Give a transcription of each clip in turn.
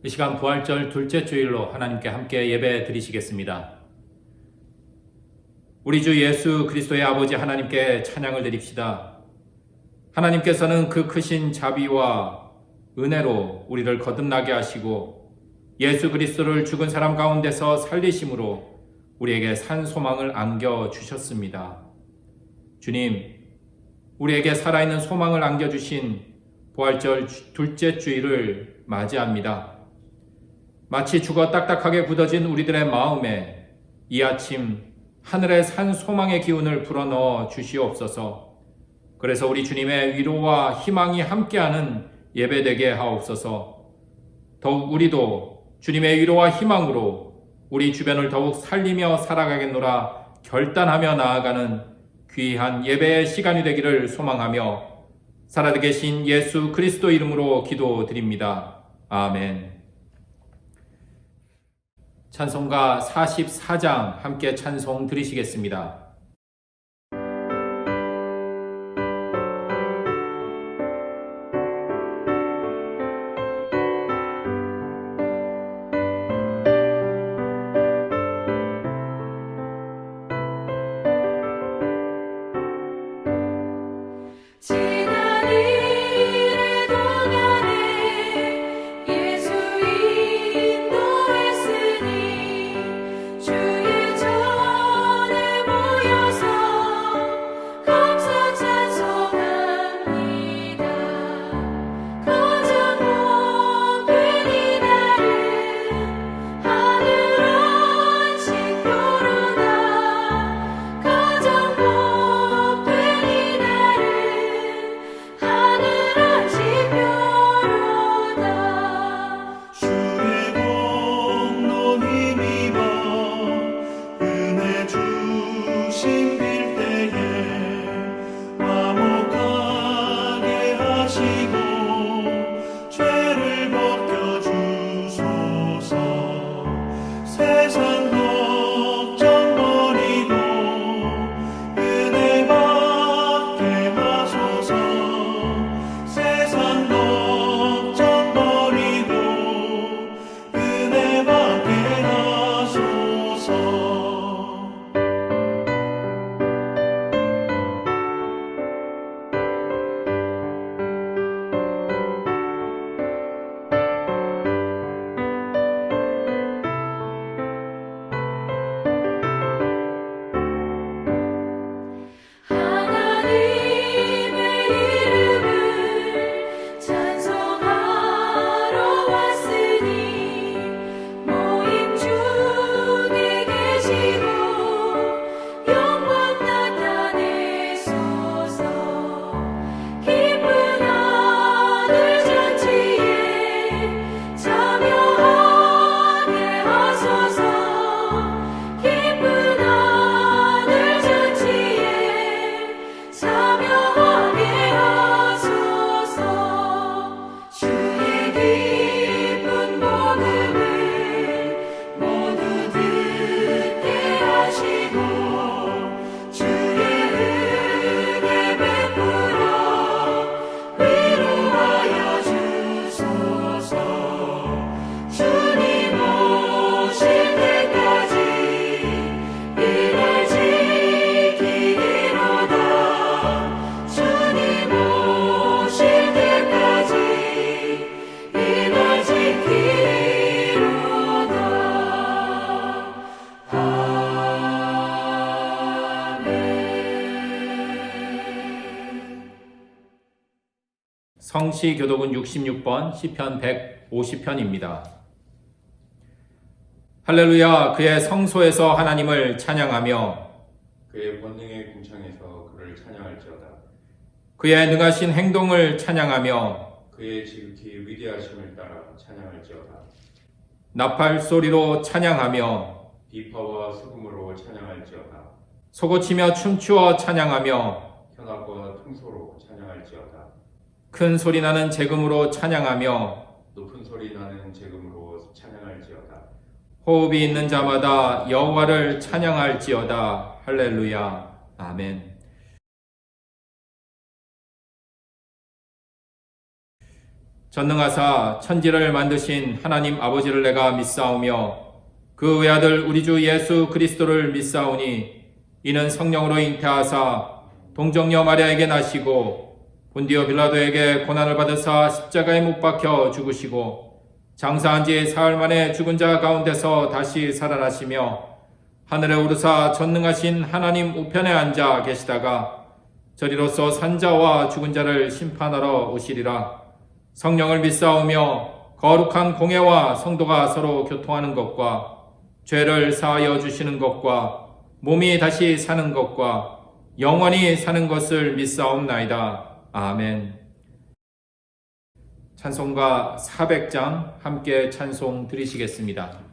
이 시간 부활절 둘째 주일로 하나님께 함께 예배 드리시겠습니다. 우리 주 예수 그리스도의 아버지 하나님께 찬양을 드립시다. 하나님께서는 그 크신 자비와 은혜로 우리를 거듭나게 하시고 예수 그리스도를 죽은 사람 가운데서 살리심으로 우리에게 산 소망을 안겨주셨습니다. 주님, 우리에게 살아있는 소망을 안겨주신 부활절 둘째 주일을 맞이합니다. 마치 죽어 딱딱하게 굳어진 우리들의 마음에 이 아침 하늘의 산 소망의 기운을 불어넣어 주시옵소서. 그래서 우리 주님의 위로와 희망이 함께하는 예배되게 하옵소서. 더욱 우리도 주님의 위로와 희망으로 우리 주변을 더욱 살리며 살아가겠노라 결단하며 나아가는 귀한 예배의 시간이 되기를 소망하며 살아계신 예수 그리스도 이름으로 기도드립니다. 아멘. 찬송가 44장 함께 찬송 드리시겠습니다. 성시교독은 66번 시편 150편입니다. 할렐루야. 그의 성소에서 하나님을 찬양하며 그의 권능의 궁창에서 그를 찬양할지어다. 그의 능하신 행동을 찬양하며 그의 지극히 위대하심을 따라 찬양할지어다. 나팔 소리로 찬양하며 비파와 수금으로 찬양할지어다. 소고치며 춤추어 찬양하며 현악과 통소로 찬양할지어다. 큰 소리 나는 재금으로 찬양하며 높은 소리 나는 재금으로 찬양할지어다. 호흡이 있는 자마다 여호와를 찬양할지어다. 할렐루야. 아멘. 전능하사 천지를 만드신 하나님 아버지를 내가 믿사오며 그 외아들 우리 주 예수 그리스도를 믿사오니 이는 성령으로 잉태하사 동정녀 마리아에게 나시고 본디오 빌라도에게 고난을 받으사 십자가에 못 박혀 죽으시고 장사한 지 사흘 만에 죽은 자 가운데서 다시 살아나시며 하늘에 오르사 전능하신 하나님 우편에 앉아 계시다가 저리로서 산자와 죽은 자를 심판하러 오시리라. 성령을 믿사오며 거룩한 공회와 성도가 서로 교통하는 것과 죄를 사하여 주시는 것과 몸이 다시 사는 것과 영원히 사는 것을 믿사옵나이다. 아멘. 찬송가 400장 함께 찬송 드리시겠습니다.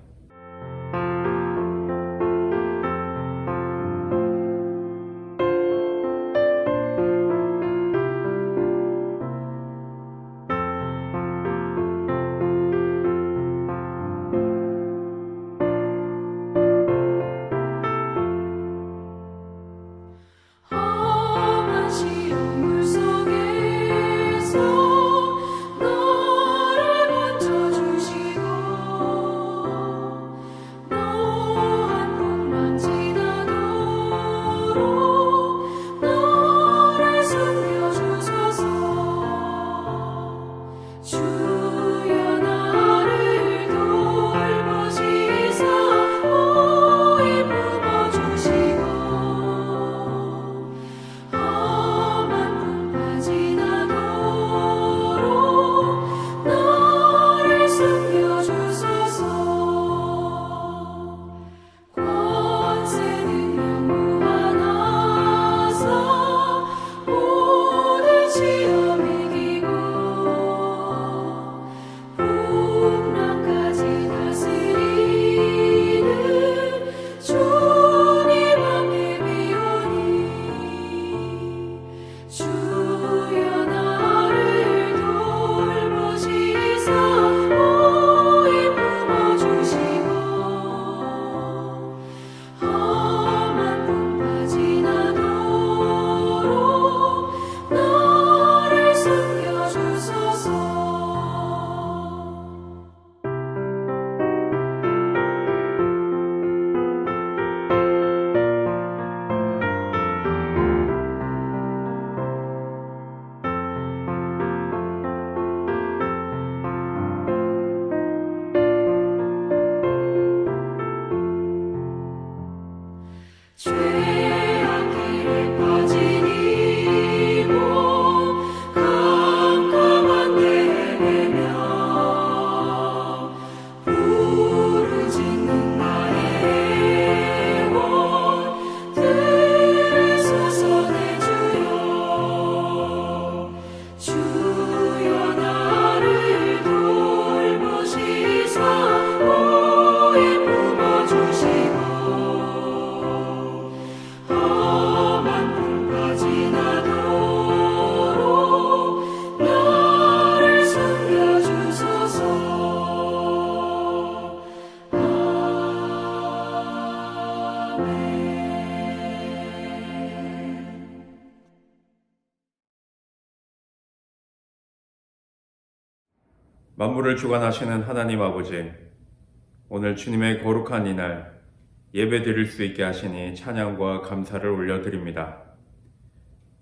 만물을 주관하시는 하나님 아버지, 오늘 주님의 거룩한 이날 예배 드릴 수 있게 하시니 찬양과 감사를 올려드립니다.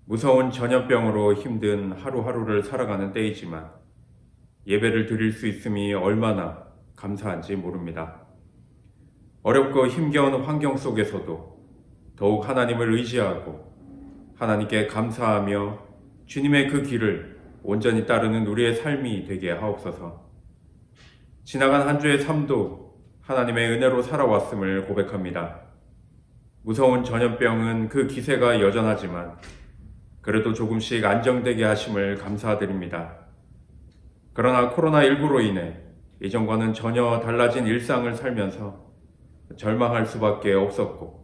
무서운 전염병으로 힘든 하루하루를 살아가는 때이지만 예배를 드릴 수 있음이 얼마나 감사한지 모릅니다. 어렵고 힘겨운 환경 속에서도 더욱 하나님을 의지하고 하나님께 감사하며 주님의 그 길을 온전히 따르는 우리의 삶이 되게 하옵소서. 지나간 한 주의 삶도 하나님의 은혜로 살아왔음을 고백합니다. 무서운 전염병은 그 기세가 여전하지만 그래도 조금씩 안정되게 하심을 감사드립니다. 그러나 코로나19로 인해 이전과는 전혀 달라진 일상을 살면서 절망할 수밖에 없었고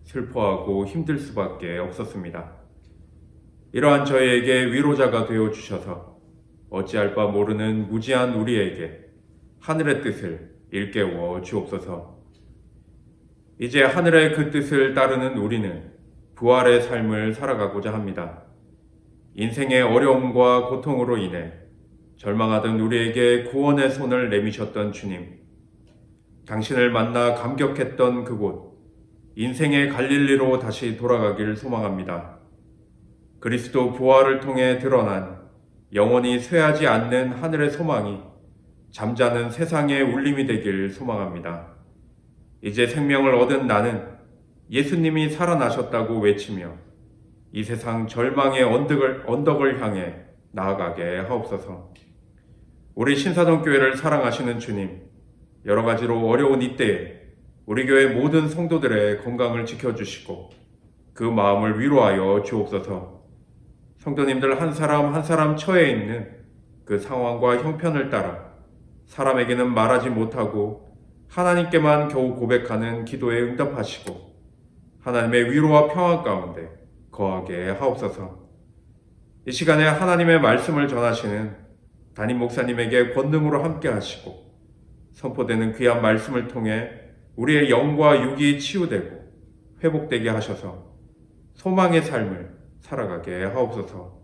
슬퍼하고 힘들 수밖에 없었습니다. 이러한 저희에게 위로자가 되어 주셔서 어찌할 바 모르는 무지한 우리에게 하늘의 뜻을 일깨워 주옵소서. 이제 하늘의 그 뜻을 따르는 우리는 부활의 삶을 살아가고자 합니다. 인생의 어려움과 고통으로 인해 절망하던 우리에게 구원의 손을 내미셨던 주님, 당신을 만나 감격했던 그곳, 인생의 갈릴리로 다시 돌아가길 소망합니다. 그리스도 부활을 통해 드러난 영원히 쇠하지 않는 하늘의 소망이 잠자는 세상의 울림이 되길 소망합니다. 이제 생명을 얻은 나는 예수님이 살아나셨다고 외치며 이 세상 절망의 언덕을 향해 나아가게 하옵소서. 우리 신사동교회를 사랑하시는 주님, 여러 가지로 어려운 이때에 우리 교회 모든 성도들의 건강을 지켜주시고 그 마음을 위로하여 주옵소서. 성도님들 한 사람 한 사람 처해 있는 그 상황과 형편을 따라 사람에게는 말하지 못하고 하나님께만 겨우 고백하는 기도에 응답하시고 하나님의 위로와 평안 가운데 거하게 하옵소서. 이 시간에 하나님의 말씀을 전하시는 담임 목사님에게 권능으로 함께 하시고 선포되는 귀한 말씀을 통해 우리의 영과 육이 치유되고 회복되게 하셔서 소망의 삶을 살아가게 하옵소서.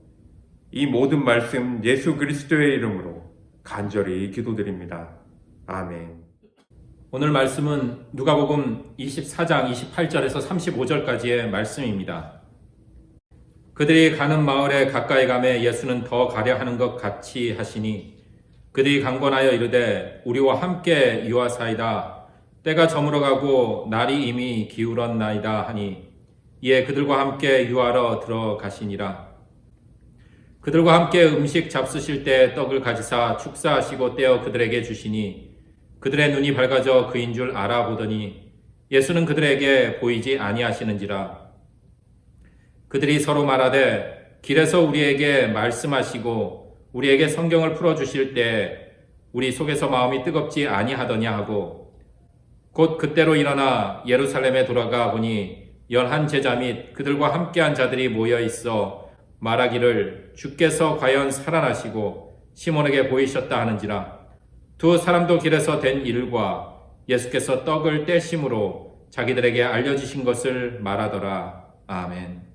이 모든 말씀 예수 그리스도의 이름으로 간절히 기도드립니다. 아멘. 오늘 말씀은 누가복음 24장 28절에서 35절까지의 말씀입니다. 그들이 가는 마을에 가까이 가매 예수는 더 가려 하는 것 같이 하시니 그들이 강권하여 이르되 우리와 함께 유하사이다. 때가 저물어 가고 날이 이미 기울었나이다 하니 이에 그들과 함께 유하러 들어가시니라. 그들과 함께 음식 잡수실 때 떡을 가지사 축사하시고 떼어 그들에게 주시니 그들의 눈이 밝아져 그인 줄 알아보더니 예수는 그들에게 보이지 아니하시는지라. 그들이 서로 말하되 길에서 우리에게 말씀하시고 우리에게 성경을 풀어주실 때 우리 속에서 마음이 뜨겁지 아니하더냐 하고 곧 그때로 일어나 예루살렘에 돌아가 보니 11 제자 및 그들과 함께한 자들이 모여 있어 말하기를 주께서 과연 살아나시고 시몬에게 보이셨다 하는지라. 두 사람도 길에서 된 일과 예수께서 떡을 떼심으로 자기들에게 알려주신 것을 말하더라. 아멘.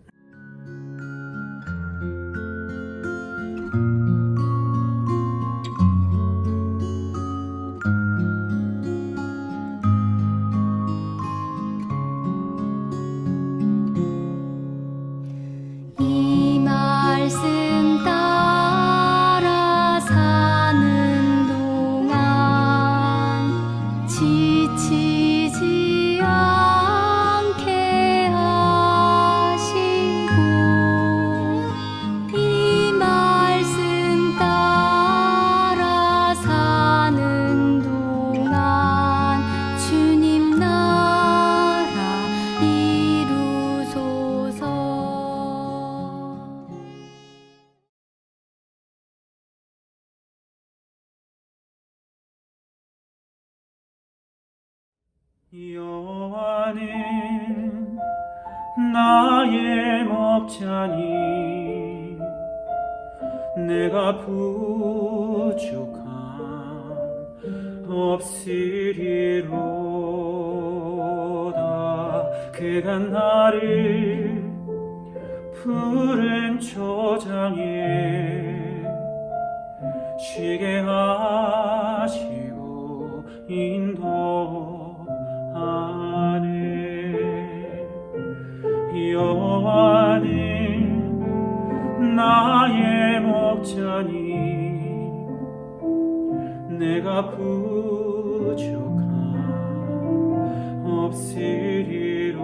이 말씀 따라 사는 동안 지치지 않게 하시고 이 말씀 따라 사는 동안 주님 나라 이루소서. 여호와는 나의 목자니 내가 부족함 없으리로다. 그가 나를 푸른 초장에 쉬게 하시고 인도하네. 여호와는 나의 목자니 내가 부족함 없으리로다.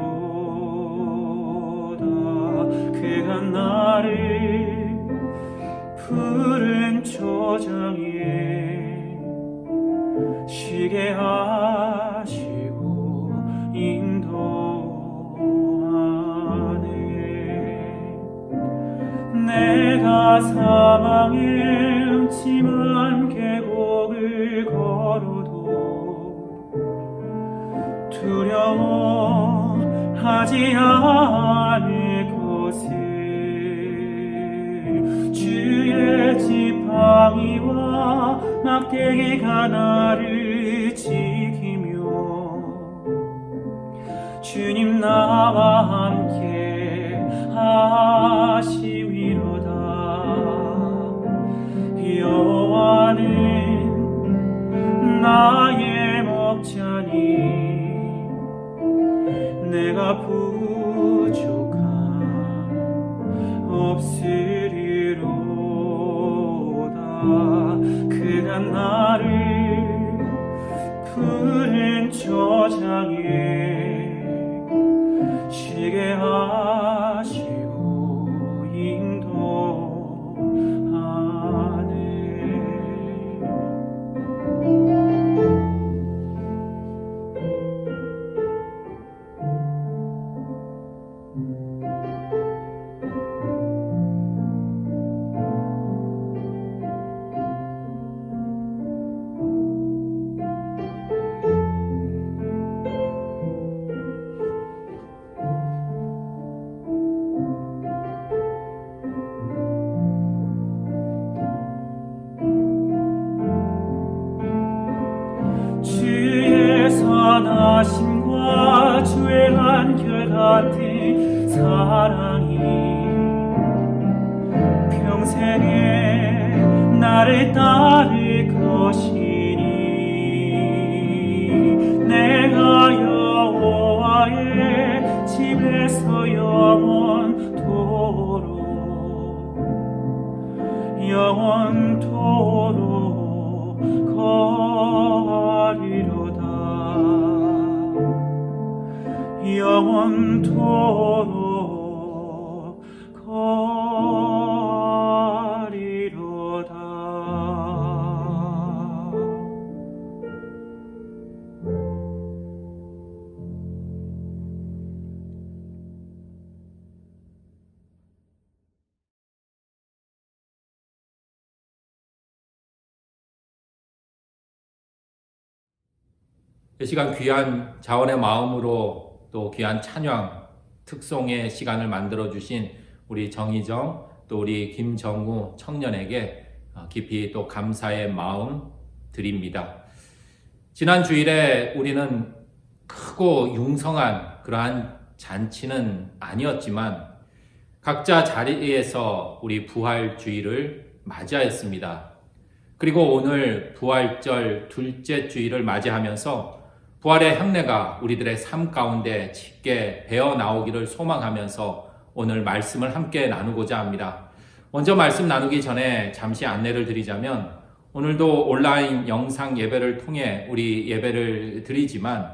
그가 나를 푸른 초장에 쉬게 하시고 인도하네. 내가 사망의 음침한 계곡을 걸어도 두려워하지 않을 것을 주의 지팡이와 막대기가 나를 지키며 주님 나와 함께 하시리로다. 여호와 내가 부족함 없으리로다. 그가 나를 푸른 저장에 쉬게 하시고 인도하네. 주의 선하심과 주의 한결같은 사랑이 평생에 나를 따를 것이니 내가 여호와의 집에서 영원토록 거하리로다. 영원토록 거하리로다. 이 시간 귀한 자원의 마음으로 또 귀한 찬양, 특송의 시간을 만들어주신 우리 정희정 또 우리 김정우 청년에게 깊이 또 감사의 마음 드립니다. 지난 주일에 우리는 크고 융성한 그러한 잔치는 아니었지만 각자 자리에서 우리 부활주일을 맞이하였습니다. 그리고 오늘 부활절 둘째 주일을 맞이하면서 부활의 향내가 우리들의 삶 가운데 짙게 배어 나오기를 소망하면서 오늘 말씀을 함께 나누고자 합니다. 먼저 말씀 나누기 전에 잠시 안내를 드리자면 오늘도 온라인 영상 예배를 통해 우리 예배를 드리지만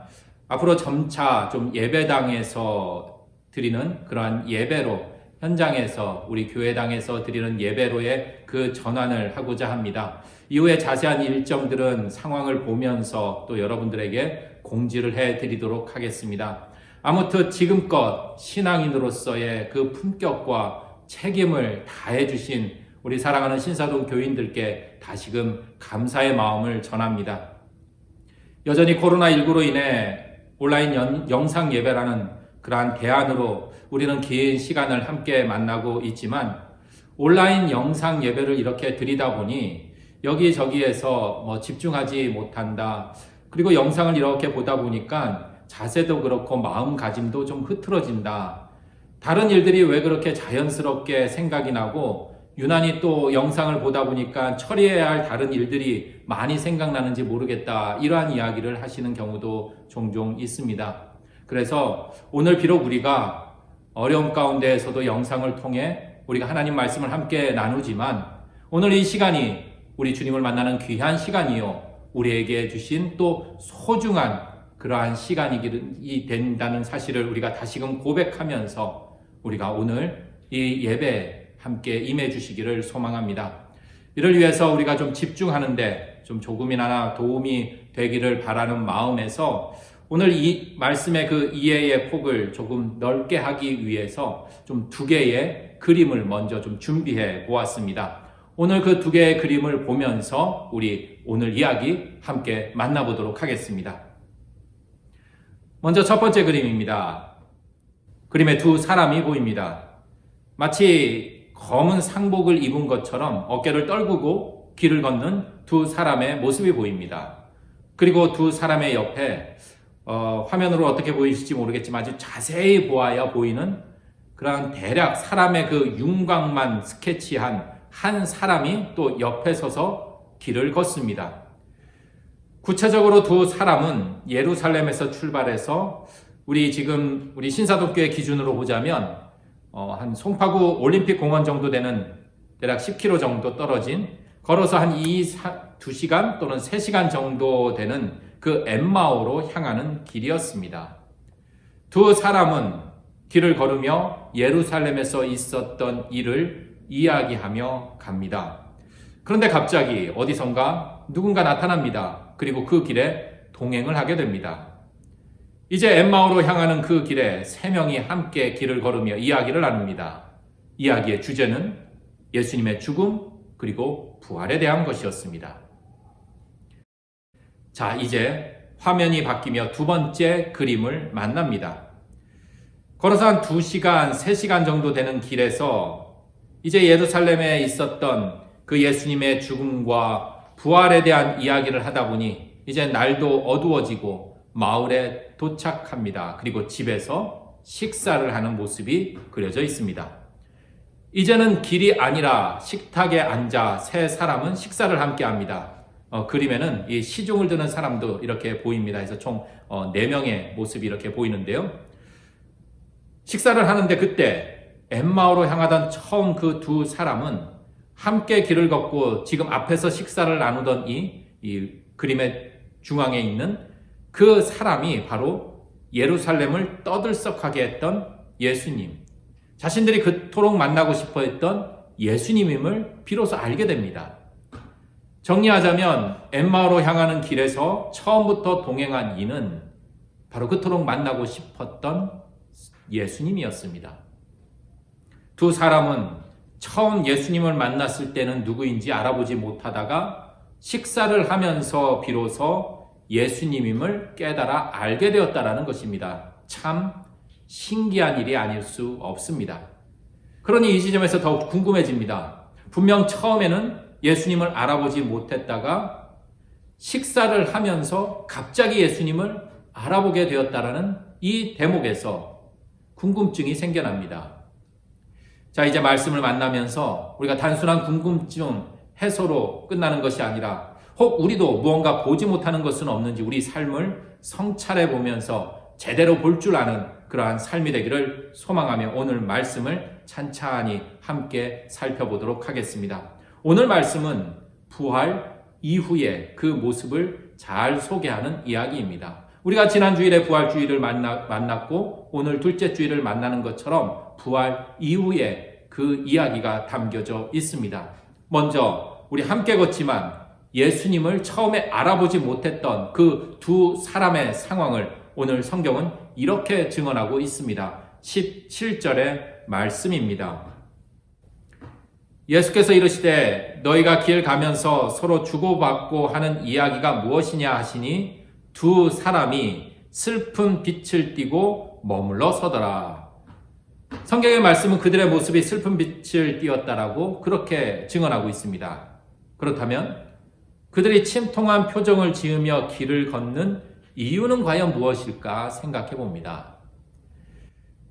앞으로 점차 좀 예배당에서 드리는 그러한 예배로 현장에서 우리 교회당에서 드리는 예배로의 그 전환을 하고자 합니다. 이후에 자세한 일정들은 상황을 보면서 또 여러분들에게 공지를 해드리도록 하겠습니다. 아무튼 지금껏 신앙인으로서의 그 품격과 책임을 다해주신 우리 사랑하는 신사동 교인들께 다시금 감사의 마음을 전합니다. 여전히 코로나19로 인해 온라인 영상 예배라는 그러한 대안으로 우리는 긴 시간을 함께 만나고 있지만 온라인 영상 예배를 이렇게 드리다 보니 여기저기에서 집중하지 못한다. 그리고 영상을 이렇게 보다 보니까 자세도 그렇고 마음가짐도 좀 흐트러진다. 다른 일들이 왜 그렇게 자연스럽게 생각이 나고 유난히 또 영상을 보다 보니까 처리해야 할 다른 일들이 많이 생각나는지 모르겠다. 이러한 이야기를 하시는 경우도 종종 있습니다. 그래서 오늘 비록 우리가 어려움 가운데에서도 영상을 통해 우리가 하나님 말씀을 함께 나누지만 오늘 이 시간이 우리 주님을 만나는 귀한 시간이요. 우리에게 주신 또 소중한 그러한 시간이 된다는 사실을 우리가 다시금 고백하면서 우리가 오늘 이 예배에 함께 임해 주시기를 소망합니다. 이를 위해서 우리가 좀 집중하는데 좀 조금이나마 도움이 되기를 바라는 마음에서 오늘 이 말씀의 그 이해의 폭을 조금 넓게 하기 위해서 좀 두 개의 그림을 먼저 좀 준비해 보았습니다. 오늘 그 두 개의 그림을 보면서 우리 오늘 이야기 함께 만나보도록 하겠습니다. 먼저 첫 번째 그림입니다. 그림에 두 사람이 보입니다. 마치 검은 상복을 입은 것처럼 어깨를 떨구고 길을 걷는 두 사람의 모습이 보입니다. 그리고 두 사람의 옆에 화면으로 어떻게 보이실지 모르겠지만 아주 자세히 보아야 보이는 그런 대략 사람의 그 윤곽만 스케치한 한 사람이 또 옆에 서서 길을 걷습니다. 구체적으로 두 사람은 예루살렘에서 출발해서 우리 신사동교회 기준으로 보자면 한 송파구 올림픽 공원 정도 되는 대략 10km 정도 떨어진 걸어서 한 2시간 또는 3시간 정도 되는 그 엠마오로 향하는 길이었습니다. 두 사람은 길을 걸으며 예루살렘에서 있었던 일을 이야기하며 갑니다. 그런데 갑자기 어디선가 누군가 나타납니다. 그리고 그 길에 동행을 하게 됩니다. 이제 엠마오로 향하는 그 길에 3명이 함께 길을 걸으며 이야기를 나눕니다. 이야기의 주제는 예수님의 죽음 그리고 부활에 대한 것이었습니다. 자, 이제 화면이 바뀌며 두 번째 그림을 만납니다. 걸어서 한 2시간, 3시간 정도 되는 길에서 이제 예루살렘에 있었던 그 예수님의 죽음과 부활에 대한 이야기를 하다 보니 이제 날도 어두워지고 마을에 도착합니다. 그리고 집에서 식사를 하는 모습이 그려져 있습니다. 이제는 길이 아니라 식탁에 앉아 세 사람은 식사를 함께 합니다. 그림에는 이 시중을 드는 사람도 이렇게 보입니다. 그래서 총 4명의 모습이 이렇게 보이는데요. 식사를 하는데 그때 엠마오로 향하던 처음 그 두 사람은 함께 길을 걷고 지금 앞에서 식사를 나누던 이 그림의 중앙에 있는 그 사람이 바로 예루살렘을 떠들썩하게 했던 예수님, 자신들이 그토록 만나고 싶어 했던 예수님임을 비로소 알게 됩니다. 정리하자면 엠마오로 향하는 길에서 처음부터 동행한 이는 바로 그토록 만나고 싶었던 예수님이었습니다. 두 사람은 처음 예수님을 만났을 때는 누구인지 알아보지 못하다가 식사를 하면서 비로소 예수님임을 깨달아 알게 되었다라는 것입니다. 참 신기한 일이 아닐 수 없습니다. 그러니 이 지점에서 더욱 궁금해집니다. 분명 처음에는 예수님을 알아보지 못했다가 식사를 하면서 갑자기 예수님을 알아보게 되었다라는 이 대목에서 궁금증이 생겨납니다. 자, 이제 말씀을 만나면서 우리가 단순한 궁금증 해소로 끝나는 것이 아니라 혹 우리도 무언가 보지 못하는 것은 없는지 우리 삶을 성찰해 보면서 제대로 볼 줄 아는 그러한 삶이 되기를 소망하며 오늘 말씀을 찬찬히 함께 살펴보도록 하겠습니다. 오늘 말씀은 부활 이후의 그 모습을 잘 소개하는 이야기입니다. 우리가 지난 주일에 부활 주일을 만났고 오늘 둘째 주일을 만나는 것처럼 부활 이후에 그 이야기가 담겨져 있습니다. 먼저 우리 함께 걷지만 예수님을 처음에 알아보지 못했던 그 두 사람의 상황을 오늘 성경은 이렇게 증언하고 있습니다. 17절의 말씀입니다. 예수께서 이르시되 너희가 길 가면서 서로 주고받고 하는 이야기가 무엇이냐 하시니 두 사람이 슬픈 빛을 띠고 머물러 서더라. 성경의 말씀은 그들의 모습이 슬픈 빛을 띠었다라고 그렇게 증언하고 있습니다. 그렇다면 그들이 침통한 표정을 지으며 길을 걷는 이유는 과연 무엇일까 생각해 봅니다.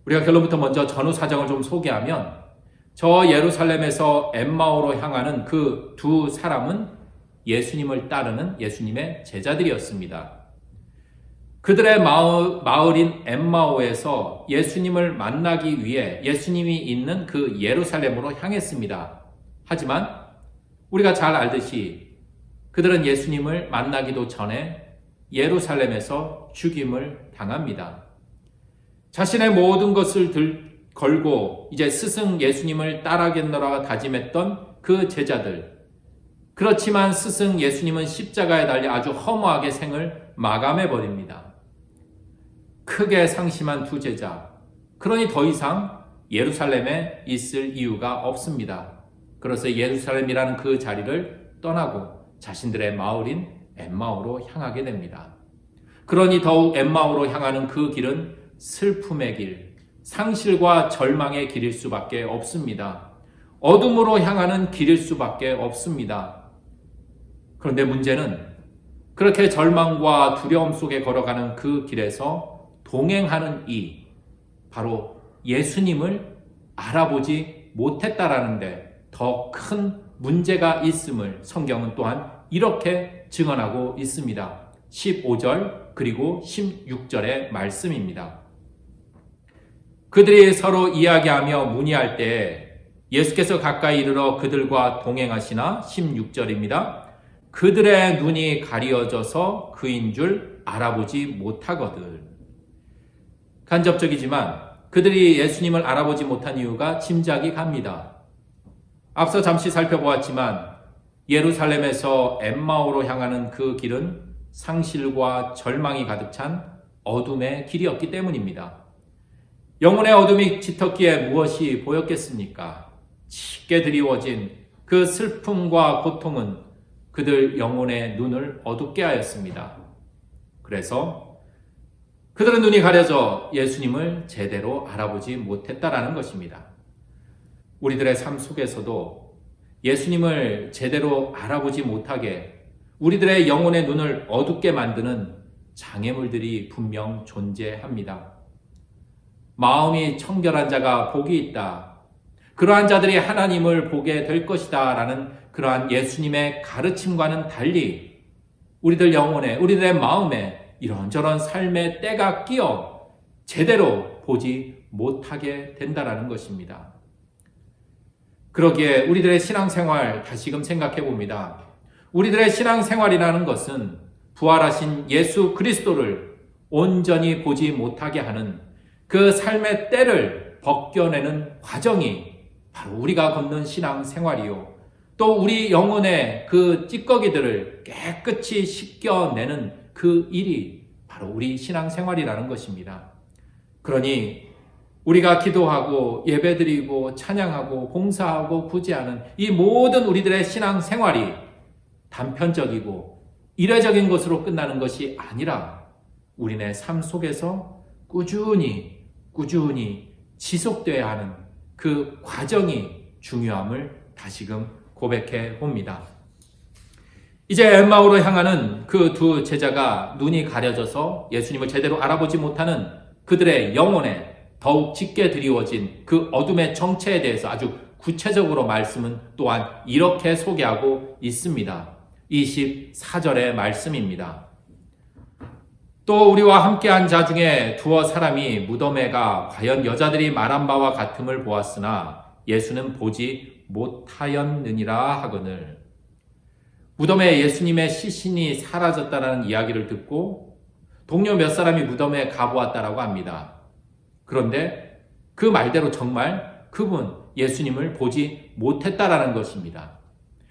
우리가 결론부터 먼저 전후 사정을 좀 소개하면 저 예루살렘에서 엠마오로 향하는 그 두 사람은 예수님을 따르는 예수님의 제자들이었습니다. 그들의 마을인 엠마오에서 예수님을 만나기 위해 예수님이 있는 그 예루살렘으로 향했습니다. 하지만 우리가 잘 알듯이 그들은 예수님을 만나기도 전에 예루살렘에서 죽임을 당합니다. 자신의 모든 것을 걸고 이제 스승 예수님을 따라겠노라 다짐했던 그 제자들. 그렇지만 스승 예수님은 십자가에 달려 아주 허무하게 생을 마감해버립니다. 크게 상심한 두 제자. 그러니 더 이상 예루살렘에 있을 이유가 없습니다. 그래서 예루살렘이라는 그 자리를 떠나고 자신들의 마을인 엠마오로 향하게 됩니다. 그러니 더욱 엠마오로 향하는 그 길은 슬픔의 길, 상실과 절망의 길일 수밖에 없습니다. 어둠으로 향하는 길일 수밖에 없습니다. 그런데 문제는 그렇게 절망과 두려움 속에 걸어가는 그 길에서 동행하는 이 바로 예수님을 알아보지 못했다라는데 더 큰 문제가 있음을 성경은 또한 이렇게 증언하고 있습니다. 15절 그리고 16절의 말씀입니다. 그들이 서로 이야기하며 문의할 때 예수께서 가까이 이르러 그들과 동행하시나 16절입니다. 그들의 눈이 가리어져서 그인 줄 알아보지 못하거든. 간접적이지만 그들이 예수님을 알아보지 못한 이유가 짐작이 갑니다. 앞서 잠시 살펴보았지만 예루살렘에서 엠마오로 향하는 그 길은 상실과 절망이 가득 찬 어둠의 길이었기 때문입니다. 영혼의 어둠이 짙었기에 무엇이 보였겠습니까? 짙게 드리워진 그 슬픔과 고통은 그들 영혼의 눈을 어둡게 하였습니다. 그래서 그들은 눈이 가려져 예수님을 제대로 알아보지 못했다라는 것입니다. 우리들의 삶 속에서도 예수님을 제대로 알아보지 못하게 우리들의 영혼의 눈을 어둡게 만드는 장애물들이 분명 존재합니다. 마음이 청결한 자가 복이 있다. 그러한 자들이 하나님을 보게 될 것이다 라는 그러한 예수님의 가르침과는 달리 우리들 영혼에, 우리들의 마음에 이런저런 삶의 때가 끼어 제대로 보지 못하게 된다라는 것입니다. 그러기에 우리들의 신앙생활 다시금 생각해 봅니다. 우리들의 신앙생활이라는 것은 부활하신 예수 그리스도를 온전히 보지 못하게 하는 그 삶의 때를 벗겨내는 과정이 바로 우리가 걷는 신앙생활이요. 또 우리 영혼의 그 찌꺼기들을 깨끗이 씻겨내는 그 일이 바로 우리 신앙생활이라는 것입니다. 그러니 우리가 기도하고 예배드리고 찬양하고 봉사하고 구제하는 이 모든 우리들의 신앙생활이 단편적이고 이례적인 것으로 끝나는 것이 아니라 우리네 삶 속에서 꾸준히 지속돼야 하는 그 과정이 중요함을 다시금 고백해 봅니다. 이제 엠마오로 향하는 그 두 제자가 눈이 가려져서 예수님을 제대로 알아보지 못하는 그들의 영혼에 더욱 짙게 드리워진 그 어둠의 정체에 대해서 아주 구체적으로 말씀은 또한 이렇게 소개하고 있습니다. 24절의 말씀입니다. 또 우리와 함께한 자 중에 두어 사람이 무덤에가 과연 여자들이 말한 바와 같음을 보았으나 예수는 보지 못하였느니라 하거늘. 무덤에 예수님의 시신이 사라졌다는 이야기를 듣고 동료 몇 사람이 무덤에 가보았다라고 합니다. 그런데 그 말대로 정말 그분 예수님을 보지 못했다라는 것입니다.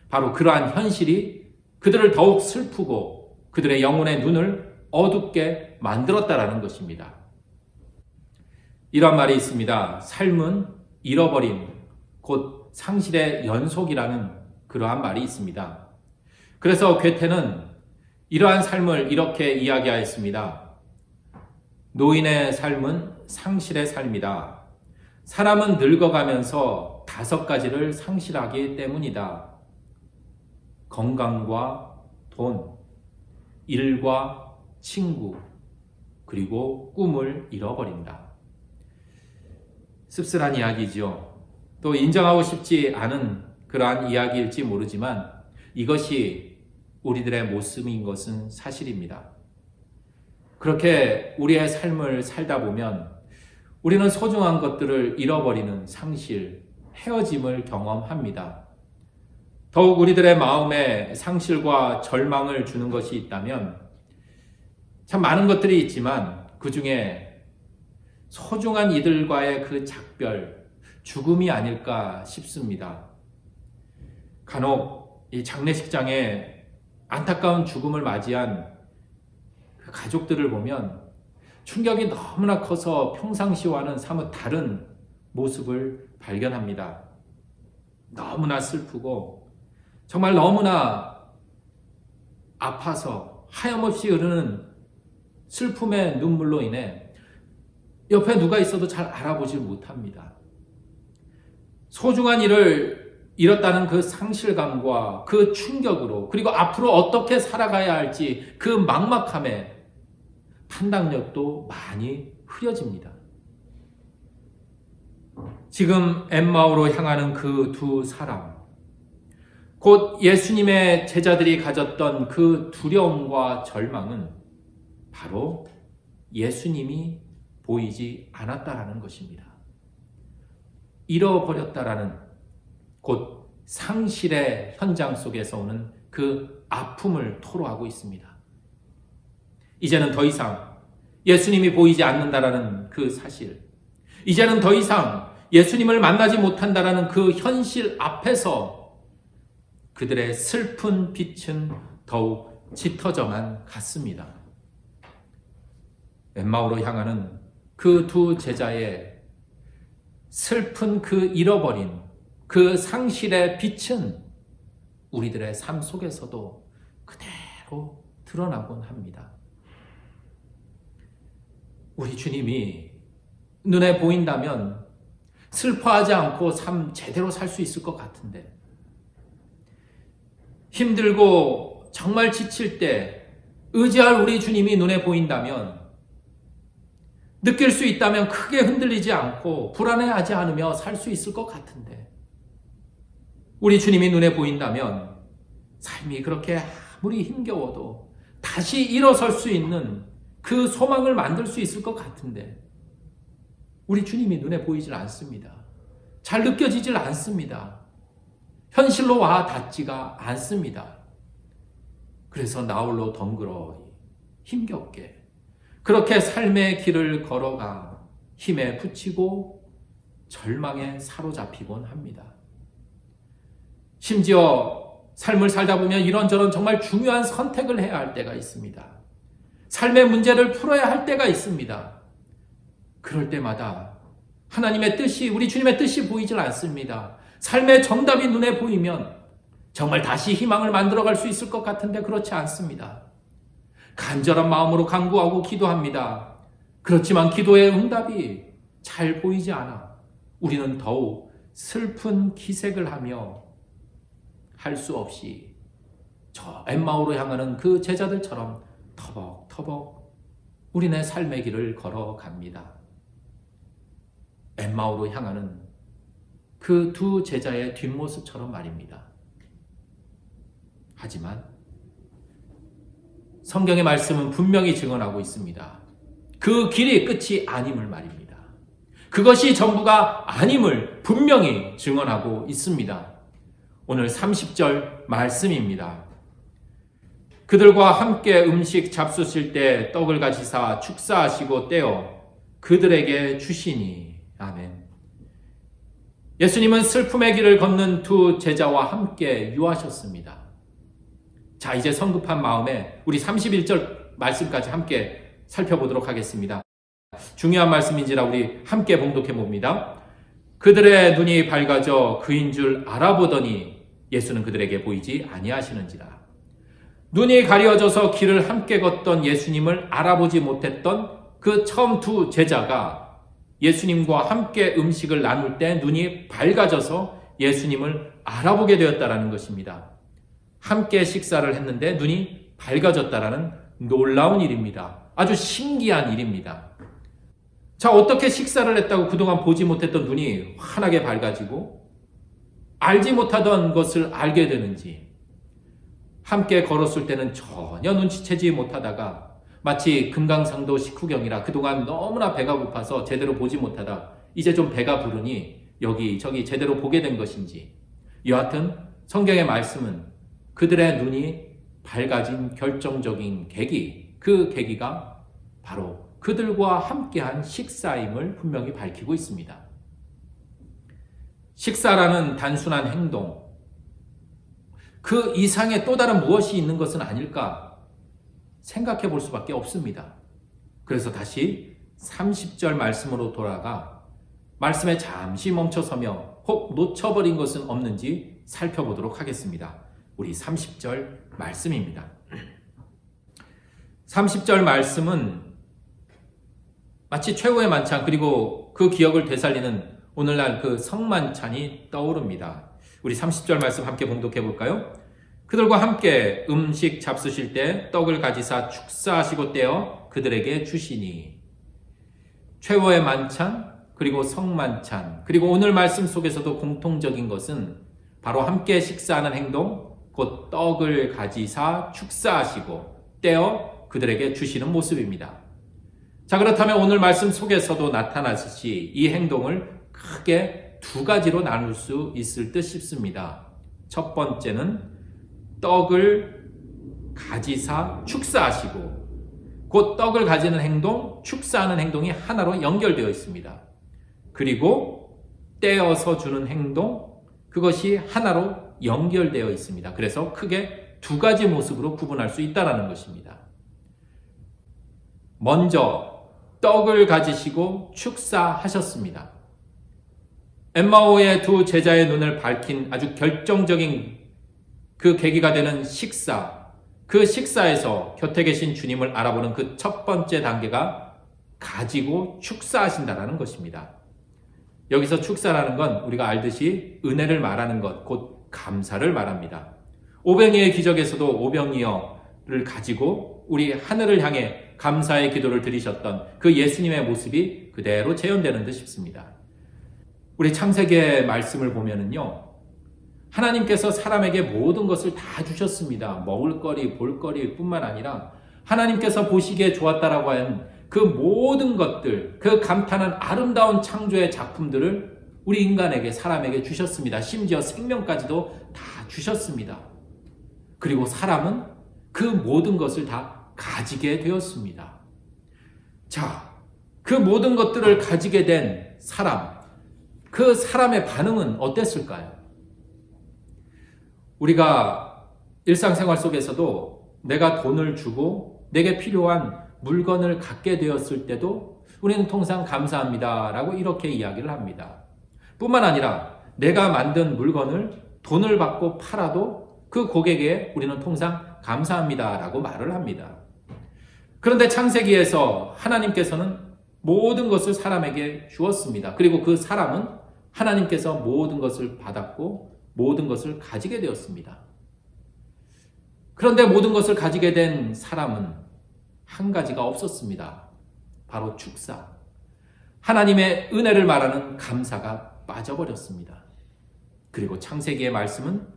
바로 그러한 현실이 그들을 더욱 슬프고 그들의 영혼의 눈을 어둡게 만들었다라는 것입니다. 이런 말이 있습니다. 삶은 잃어버림, 곧 상실의 연속이라는 그러한 말이 있습니다. 그래서 괴테는 이러한 삶을 이렇게 이야기하였습니다. 노인의 삶은 상실의 삶이다. 사람은 늙어가면서 5가지를 상실하기 때문이다. 건강과 돈, 일과 친구, 그리고 꿈을 잃어버린다. 씁쓸한 이야기죠. 또 인정하고 싶지 않은 그러한 이야기일지 모르지만 이것이 우리들의 모습인 것은 사실입니다. 그렇게 우리의 삶을 살다 보면 우리는 소중한 것들을 잃어버리는 상실, 헤어짐을 경험합니다. 더욱 우리들의 마음에 상실과 절망을 주는 것이 있다면 참 많은 것들이 있지만 그 중에 소중한 이들과의 그 작별, 죽음이 아닐까 싶습니다. 간혹 이 장례식장에 안타까운 죽음을 맞이한 그 가족들을 보면 충격이 너무나 커서 평상시와는 사뭇 다른 모습을 발견합니다. 너무나 슬프고 정말 너무나 아파서 하염없이 흐르는 슬픔의 눈물로 인해 옆에 누가 있어도 잘 알아보지 못합니다. 소중한 일을 잃었다는 그 상실감과 그 충격으로 그리고 앞으로 어떻게 살아가야 할지 그 막막함에 판단력도 많이 흐려집니다. 지금 엠마오로 향하는 그 두 사람, 곧 예수님의 제자들이 가졌던 그 두려움과 절망은 바로 예수님이 보이지 않았다라는 것입니다. 잃어버렸다라는 곧 상실의 현장 속에서 오는 그 아픔을 토로하고 있습니다. 이제는 더 이상 예수님이 보이지 않는다라는 그 사실, 이제는 더 이상 예수님을 만나지 못한다라는 그 현실 앞에서 그들의 슬픈 빛은 더욱 짙어져만 갔습니다. 엠마오로 향하는 그 두 제자의 슬픈 그 잃어버린 그 상실의 빛은 우리들의 삶 속에서도 그대로 드러나곤 합니다. 우리 주님이 눈에 보인다면 슬퍼하지 않고 삶 제대로 살 수 있을 것 같은데, 힘들고 정말 지칠 때 의지할 우리 주님이 눈에 보인다면, 느낄 수 있다면 크게 흔들리지 않고 불안해하지 않으며 살 수 있을 것 같은데, 우리 주님이 눈에 보인다면 삶이 그렇게 아무리 힘겨워도 다시 일어설 수 있는 그 소망을 만들 수 있을 것 같은데, 우리 주님이 눈에 보이질 않습니다. 잘 느껴지질 않습니다. 현실로 와 닿지가 않습니다. 그래서 나홀로 덩그러니 힘겹게 그렇게 삶의 길을 걸어가 힘에 부치고 절망에 사로잡히곤 합니다. 심지어 삶을 살다 보면 이런저런 정말 중요한 선택을 해야 할 때가 있습니다. 삶의 문제를 풀어야 할 때가 있습니다. 그럴 때마다 하나님의 뜻이, 우리 주님의 뜻이 보이질 않습니다. 삶의 정답이 눈에 보이면 정말 다시 희망을 만들어갈 수 있을 것 같은데 그렇지 않습니다. 간절한 마음으로 간구하고 기도합니다. 그렇지만 기도의 응답이 잘 보이지 않아 우리는 더욱 슬픈 기색을 하며 할 수 없이 저 엠마오로 향하는 그 제자들처럼 터벅터벅 우리네 삶의 길을 걸어갑니다. 엠마오로 향하는 그 두 제자의 뒷모습처럼 말입니다. 하지만 성경의 말씀은 분명히 증언하고 있습니다. 그 길이 끝이 아님을 말입니다. 그것이 전부가 아님을 분명히 증언하고 있습니다. 오늘 30절 말씀입니다. 그들과 함께 음식 잡수실 때 떡을 가지사 축사하시고 떼어 그들에게 주시니. 아멘. 예수님은 슬픔의 길을 걷는 두 제자와 함께 유하셨습니다. 자, 이제 성급한 마음에 우리 31절 말씀까지 함께 살펴보도록 하겠습니다. 중요한 말씀인지라 우리 함께 봉독해 봅니다. 그들의 눈이 밝아져 그인 줄 알아보더니 예수는 그들에게 보이지 아니하시는지라. 눈이 가려져서 길을 함께 걷던 예수님을 알아보지 못했던 그 처음 두 제자가 예수님과 함께 음식을 나눌 때 눈이 밝아져서 예수님을 알아보게 되었다라는 것입니다. 함께 식사를 했는데 눈이 밝아졌다라는 놀라운 일입니다. 아주 신기한 일입니다. 자, 어떻게 식사를 했다고 그동안 보지 못했던 눈이 환하게 밝아지고 알지 못하던 것을 알게 되는지, 함께 걸었을 때는 전혀 눈치채지 못하다가 마치 금강산도 식후경이라 그동안 너무나 배가 고파서 제대로 보지 못하다 이제 좀 배가 부르니 여기저기 제대로 보게 된 것인지, 여하튼 성경의 말씀은 그들의 눈이 밝아진 결정적인 계기, 그 계기가 바로 그들과 함께한 식사임을 분명히 밝히고 있습니다. 식사라는 단순한 행동, 그 이상의 또 다른 무엇이 있는 것은 아닐까 생각해 볼 수밖에 없습니다. 그래서 다시 30절 말씀으로 돌아가 말씀에 잠시 멈춰서며 혹 놓쳐버린 것은 없는지 살펴보도록 하겠습니다. 우리 30절 말씀입니다. 30절 말씀은 마치 최후의 만찬, 그리고 그 기억을 되살리는 오늘날 그 성만찬이 떠오릅니다. 우리 30절 말씀 함께 봉독해 볼까요? 그들과 함께 음식 잡수실 때 떡을 가지사 축사하시고 떼어 그들에게 주시니. 최후의 만찬, 그리고 성만찬, 그리고 오늘 말씀 속에서도 공통적인 것은 바로 함께 식사하는 행동, 곧 떡을 가지사 축사하시고 떼어 그들에게 주시는 모습입니다. 자, 그렇다면 오늘 말씀 속에서도 나타나듯이 이 행동을 크게 두 가지로 나눌 수 있을 듯 싶습니다. 첫 번째는 떡을 가지사 축사하시고, 곧 떡을 가지는 행동, 축사하는 행동이 하나로 연결되어 있습니다. 그리고 떼어서 주는 행동, 그것이 하나로 연결되어 있습니다. 그래서 크게 두 가지 모습으로 구분할 수 있다는 것입니다. 먼저 떡을 가지시고 축사하셨습니다. 엠마오의 두 제자의 눈을 밝힌 아주 결정적인 그 계기가 되는 식사, 그 식사에서 곁에 계신 주님을 알아보는 그 첫 번째 단계가 가지고 축사하신다라는 것입니다. 여기서 축사라는 건 우리가 알듯이 은혜를 말하는 것, 곧 감사를 말합니다. 오병이의 기적에서도 오병이어를 가지고 우리 하늘을 향해 감사의 기도를 드리셨던 그 예수님의 모습이 그대로 재현되는 듯 싶습니다. 우리 창세기의 말씀을 보면은요, 하나님께서 사람에게 모든 것을 다 주셨습니다. 먹을거리, 볼거리 뿐만 아니라 하나님께서 보시기에 좋았다라고 한 그 모든 것들, 그 감탄한 아름다운 창조의 작품들을 우리 인간에게, 사람에게 주셨습니다. 심지어 생명까지도 다 주셨습니다. 그리고 사람은 그 모든 것을 다 가지게 되었습니다. 자, 그 모든 것들을 가지게 된 사람, 그 사람의 반응은 어땠을까요? 우리가 일상생활 속에서도 내가 돈을 주고 내게 필요한 물건을 갖게 되었을 때도 우리는 통상 감사합니다라고 이렇게 이야기를 합니다. 뿐만 아니라 내가 만든 물건을 돈을 받고 팔아도 그 고객에게 우리는 통상 감사합니다라고 말을 합니다. 그런데 창세기에서 하나님께서는 모든 것을 사람에게 주었습니다. 그리고 그 사람은 하나님께서 모든 것을 받았고 모든 것을 가지게 되었습니다. 그런데 모든 것을 가지게 된 사람은 한 가지가 없었습니다. 바로 축사. 하나님의 은혜를 말하는 감사가 빠져버렸습니다. 그리고 창세기의 말씀은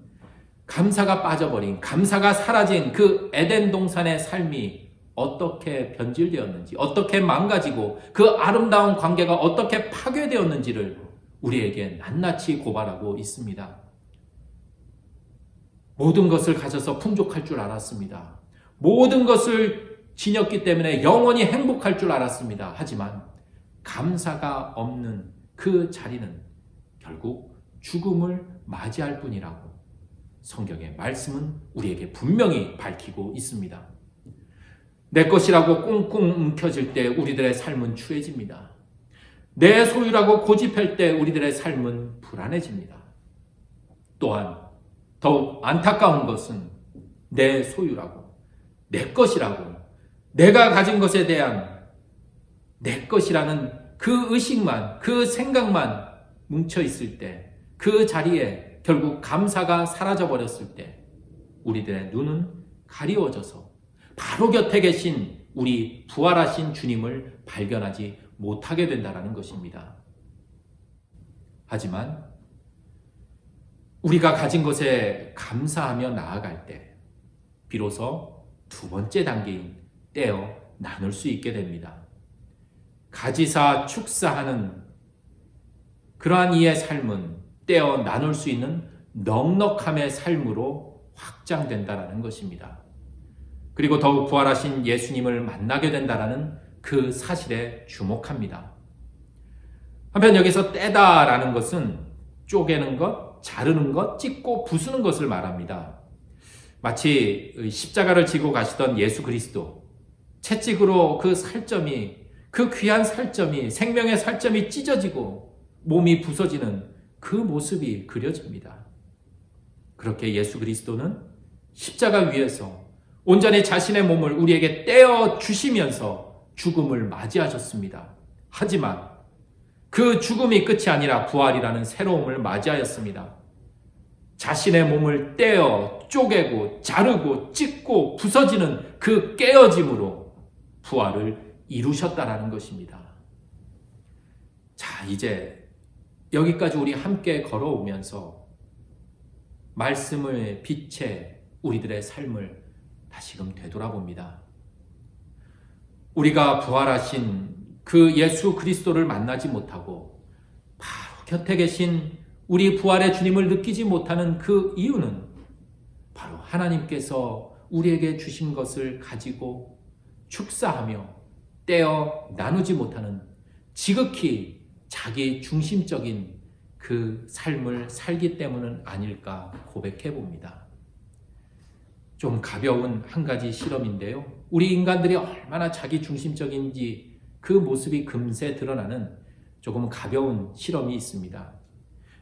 감사가 빠져버린, 감사가 사라진 그 에덴 동산의 삶이 어떻게 변질되었는지, 어떻게 망가지고 그 아름다운 관계가 어떻게 파괴되었는지를 우리에게 낱낱이 고발하고 있습니다. 모든 것을 가져서 풍족할 줄 알았습니다. 모든 것을 지녔기 때문에 영원히 행복할 줄 알았습니다. 하지만 감사가 없는 그 자리는 결국 죽음을 맞이할 뿐이라고 성경의 말씀은 우리에게 분명히 밝히고 있습니다. 내 것이라고 꽁꽁 움켜쥘 때 우리들의 삶은 추해집니다. 내 소유라고 고집할 때 우리들의 삶은 불안해집니다. 또한 더욱 안타까운 것은 내 소유라고, 내 것이라고, 내가 가진 것에 대한 내 것이라는 그 의식만, 그 생각만 뭉쳐 있을 때, 그 자리에 결국 감사가 사라져 버렸을 때 우리들의 눈은 가리워져서 바로 곁에 계신 우리 부활하신 주님을 발견하지 못하게 된다는 것입니다. 하지만 우리가 가진 것에 감사하며 나아갈 때 비로소 두 번째 단계인 떼어 나눌 수 있게 됩니다. 가지사 축사하는 그러한 이의 삶은 떼어 나눌 수 있는 넉넉함의 삶으로 확장된다는 것입니다. 그리고 더욱 부활하신 예수님을 만나게 된다는 그 사실에 주목합니다. 한편 여기서 떼다라는 것은 쪼개는 것, 자르는 것, 찢고 부수는 것을 말합니다. 마치 십자가를 지고 가시던 예수 그리스도, 채찍으로 그 살점이, 그 귀한 살점이, 생명의 살점이 찢어지고 몸이 부서지는 그 모습이 그려집니다. 그렇게 예수 그리스도는 십자가 위에서 온전히 자신의 몸을 우리에게 떼어 주시면서 죽음을 맞이하셨습니다. 하지만 그 죽음이 끝이 아니라 부활이라는 새로움을 맞이하였습니다. 자신의 몸을 떼어 쪼개고 자르고 찢고 부서지는 그 깨어짐으로 부활을 이루셨다라는 것입니다. 자, 이제 여기까지 우리 함께 걸어오면서 말씀을 빛에 우리들의 삶을 다시금 되돌아봅니다. 우리가 부활하신 그 예수 그리스도를 만나지 못하고 바로 곁에 계신 우리 부활의 주님을 느끼지 못하는 그 이유는 바로 하나님께서 우리에게 주신 것을 가지고 축사하며 떼어 나누지 못하는 지극히 자기 중심적인 그 삶을 살기 때문은 아닐까 고백해 봅니다. 좀 가벼운 한 가지 실험인데요. 우리 인간들이 얼마나 자기 중심적인지 그 모습이 금세 드러나는 조금 가벼운 실험이 있습니다.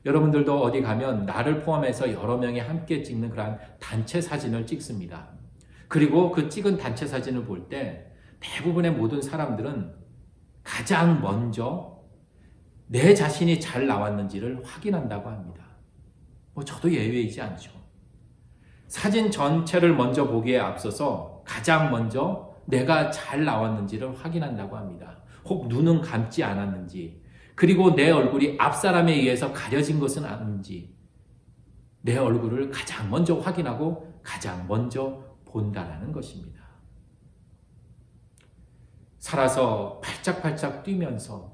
여러분들도 어디 가면 나를 포함해서 여러 명이 함께 찍는 그런 단체 사진을 찍습니다. 그리고 그 찍은 단체 사진을 볼 때 대부분의 모든 사람들은 가장 먼저 내 자신이 잘 나왔는지를 확인한다고 합니다. 저도 예외이지 않죠. 사진 전체를 먼저 보기에 앞서서 가장 먼저 내가 잘 나왔는지를 확인한다고 합니다. 혹 눈은 감지 않았는지, 그리고 내 얼굴이 앞사람에 의해서 가려진 것은 아닌지, 내 얼굴을 가장 먼저 확인하고 가장 먼저 본다라는 것입니다. 살아서 팔짝팔짝 뛰면서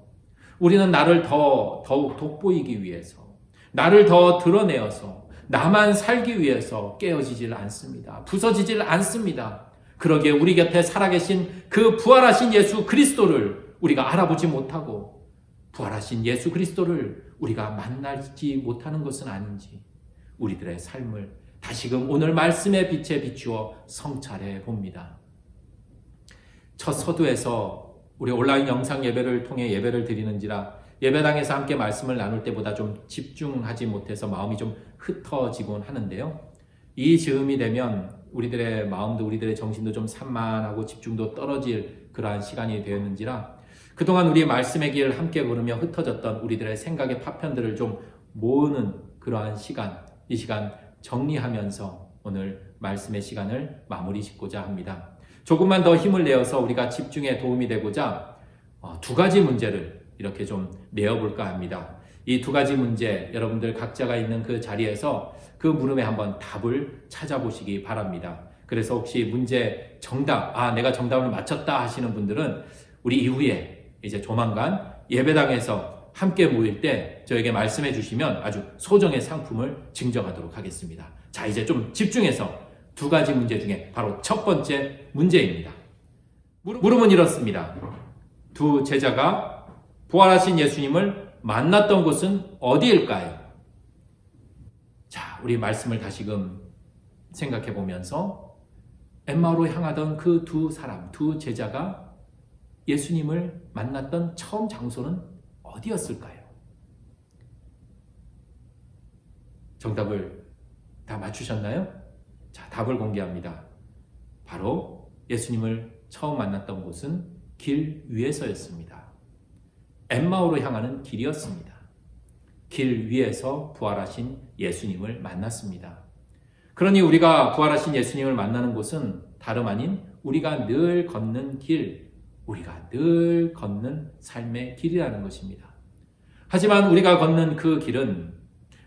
우리는 나를 더욱 돋보이기 위해서, 나를 더 드러내어서 나만 살기 위해서 깨어지질 않습니다. 부서지질 않습니다. 그러기에 우리 곁에 살아계신 그 부활하신 예수 그리스도를 우리가 알아보지 못하고 부활하신 예수 그리스도를 우리가 만나지 못하는 것은 아닌지 우리들의 삶을 다시금 오늘 말씀의 빛에 비추어 성찰해 봅니다. 첫 서두에서 우리 온라인 영상 예배를 통해 예배를 드리는지라 예배당에서 함께 말씀을 나눌 때보다 좀 집중하지 못해서 마음이 좀 흩어지곤 하는데요. 이 즈음이 되면 우리들의 마음도 우리들의 정신도 좀 산만하고 집중도 떨어질 그러한 시간이 되었는지라 그동안 우리의 말씀의 길을 함께 걸으며 흩어졌던 우리들의 생각의 파편들을 좀 모으는 그러한 시간, 이 시간 정리하면서 오늘 말씀의 시간을 마무리 짓고자 합니다. 조금만 더 힘을 내어서 우리가 집중에 도움이 되고자 두 가지 문제를 이렇게 좀 내어볼까 합니다. 이 두 가지 문제 여러분들 각자가 있는 그 자리에서 그 물음에 한번 답을 찾아보시기 바랍니다. 그래서 혹시 문제 정답, 내가 정답을 맞췄다 하시는 분들은 우리 이후에 이제 조만간 예배당에서 함께 모일 때 저에게 말씀해 주시면 아주 소정의 상품을 증정하도록 하겠습니다. 자, 이제 좀 집중해서 두 가지 문제 중에 바로 첫 번째 문제입니다. 물음은 이렇습니다. 두 제자가 부활하신 예수님을 만났던 곳은 어디일까요? 자, 우리 말씀을 다시금 생각해 보면서 엠마오로 향하던 그 두 사람, 두 제자가 예수님을 만났던 처음 장소는 어디였을까요? 정답을 다 맞추셨나요? 자, 답을 공개합니다. 바로 예수님을 처음 만났던 곳은 길 위에서였습니다. 엠마오로 향하는 길이었습니다. 길 위에서 부활하신 예수님을 만났습니다. 그러니 우리가 부활하신 예수님을 만나는 곳은 다름 아닌 우리가 늘 걷는 길, 우리가 늘 걷는 삶의 길이라는 것입니다. 하지만 우리가 걷는 그 길은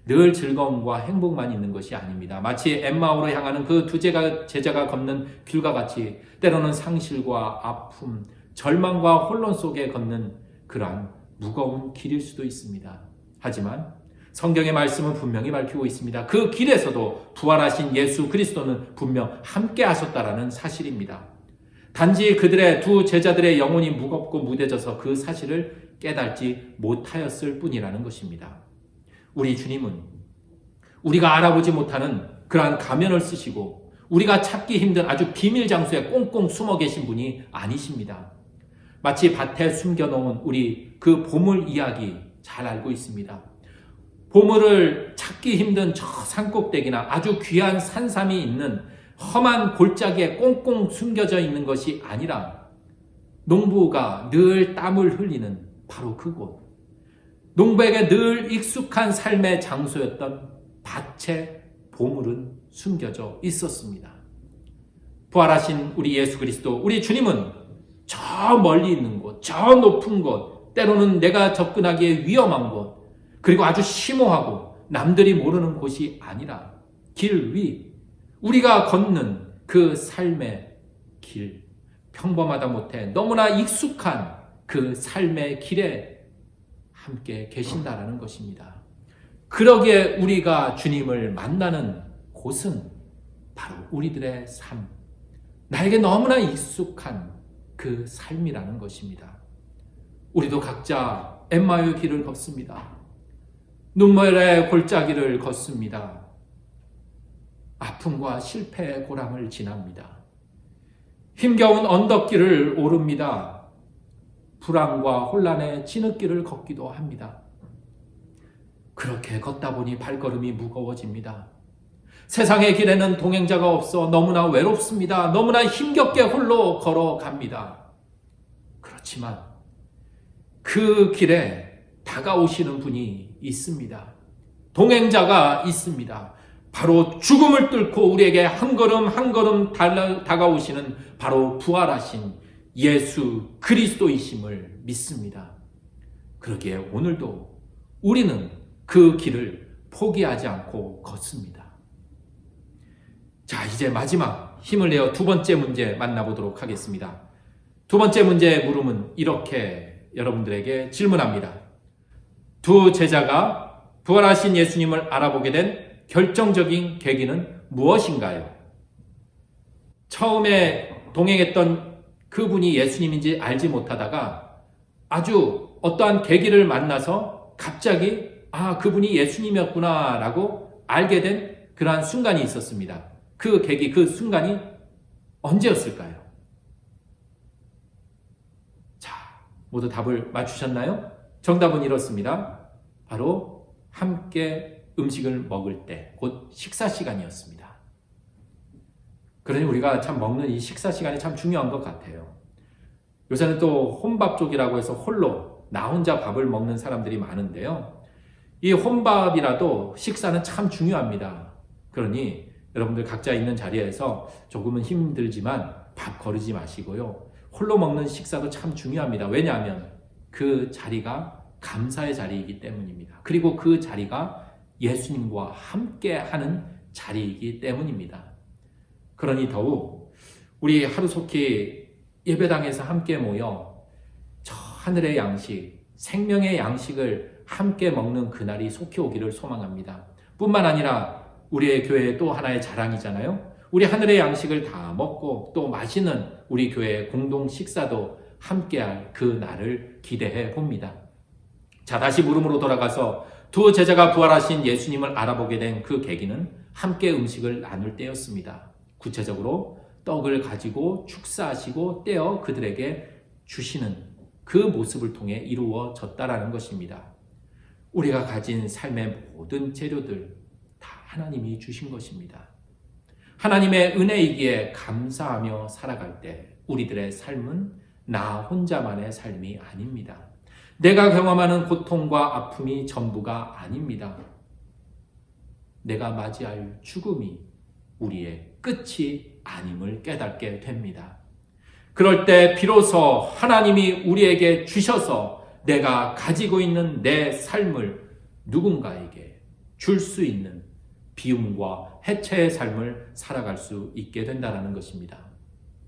늘 즐거움과 행복만 있는 것이 아닙니다. 마치 엠마오로 향하는 그 두 제자가 걷는 길과 같이 때로는 상실과 아픔, 절망과 혼돈 속에 걷는 그러한 무거운 길일 수도 있습니다. 하지만 성경의 말씀은 분명히 밝히고 있습니다. 그 길에서도 부활하신 예수 그리스도는 분명 함께 하셨다라는 사실입니다. 단지 그들의 두 제자들의 영혼이 무겁고 무뎌져서 그 사실을 깨닫지 못하였을 뿐이라는 것입니다. 우리 주님은 우리가 알아보지 못하는 그러한 가면을 쓰시고 우리가 찾기 힘든 아주 비밀 장소에 꽁꽁 숨어 계신 분이 아니십니다. 마치 밭에 숨겨놓은 우리 그 보물 이야기 잘 알고 있습니다. 보물을 찾기 힘든 저 산꼭대기나 아주 귀한 산삼이 있는 험한 골짜기에 꽁꽁 숨겨져 있는 것이 아니라 농부가 늘 땀을 흘리는 바로 그곳, 농부에게 늘 익숙한 삶의 장소였던 밭에 보물은 숨겨져 있었습니다. 부활하신 우리 예수 그리스도, 우리 주님은 저 멀리 있는 곳, 저 높은 곳, 때로는 내가 접근하기에 위험한 곳, 그리고 아주 심오하고 남들이 모르는 곳이 아니라 길 위, 우리가 걷는 그 삶의 길, 평범하다 못해 너무나 익숙한 그 삶의 길에 함께 계신다라는 것입니다. 그러기에 우리가 주님을 만나는 곳은 바로 우리들의 삶, 나에게 너무나 익숙한 그 삶이라는 것입니다. 우리도 각자 엠마오의 길을 걷습니다. 눈물의 골짜기를 걷습니다. 아픔과 실패의 고랑을 지납니다. 힘겨운 언덕길을 오릅니다. 불안과 혼란의 진흙길을 걷기도 합니다. 그렇게 걷다 보니 발걸음이 무거워집니다. 세상의 길에는 동행자가 없어 너무나 외롭습니다. 너무나 힘겹게 홀로 걸어갑니다. 그렇지만 그 길에 다가오시는 분이 있습니다. 동행자가 있습니다. 바로 죽음을 뚫고 우리에게 한 걸음 한 걸음 다가오시는 바로 부활하신 예수 그리스도이심을 믿습니다. 그러기에 오늘도 우리는 그 길을 포기하지 않고 걷습니다. 자, 이제 마지막 힘을 내어 두 번째 문제 만나보도록 하겠습니다. 두 번째 문제의 물음은 이렇게 여러분들에게 질문합니다. 두 제자가 부활하신 예수님을 알아보게 된 결정적인 계기는 무엇인가요? 처음에 동행했던 그분이 예수님인지 알지 못하다가 아주 어떠한 계기를 만나서 갑자기 그분이 예수님이었구나 라고 알게 된 그러한 순간이 있었습니다. 그 계기, 그 순간이 언제였을까요? 자, 모두 답을 맞추셨나요? 정답은 이렇습니다. 바로 함께 음식을 먹을 때, 곧 식사 시간이었습니다. 그러니 우리가 참 먹는 이 식사 시간이 참 중요한 것 같아요. 요새는 또 혼밥족이라고 해서 홀로 나 혼자 밥을 먹는 사람들이 많은데요. 이 혼밥이라도 식사는 참 중요합니다. 그러니 여러분들 각자 있는 자리에서 조금은 힘들지만 밥 거르지 마시고요. 홀로 먹는 식사도 참 중요합니다. 왜냐하면 그 자리가 감사의 자리이기 때문입니다. 그리고 그 자리가 예수님과 함께 하는 자리이기 때문입니다. 그러니 더욱 우리 하루속히 예배당에서 함께 모여 저 하늘의 양식, 생명의 양식을 함께 먹는 그날이 속히 오기를 소망합니다. 뿐만 아니라 우리의 교회의 또 하나의 자랑이잖아요. 우리 하늘의 양식을 다 먹고 또 맛있는 우리 교회의 공동 식사도 함께할 그 날을 기대해 봅니다. 자, 다시 물음으로 돌아가서 두 제자가 부활하신 예수님을 알아보게 된 그 계기는 함께 음식을 나눌 때였습니다. 구체적으로 떡을 가지고 축사하시고 떼어 그들에게 주시는 그 모습을 통해 이루어졌다라는 것입니다. 우리가 가진 삶의 모든 재료들 다 하나님이 주신 것입니다. 하나님의 은혜이기에 감사하며 살아갈 때 우리들의 삶은 나 혼자만의 삶이 아닙니다. 내가 경험하는 고통과 아픔이 전부가 아닙니다. 내가 맞이할 죽음이 우리의 끝이 아님을 깨닫게 됩니다. 그럴 때 비로소 하나님이 우리에게 주셔서 내가 가지고 있는 내 삶을 누군가에게 줄 수 있는 비움과 해체의 삶을 살아갈 수 있게 된다는 것입니다.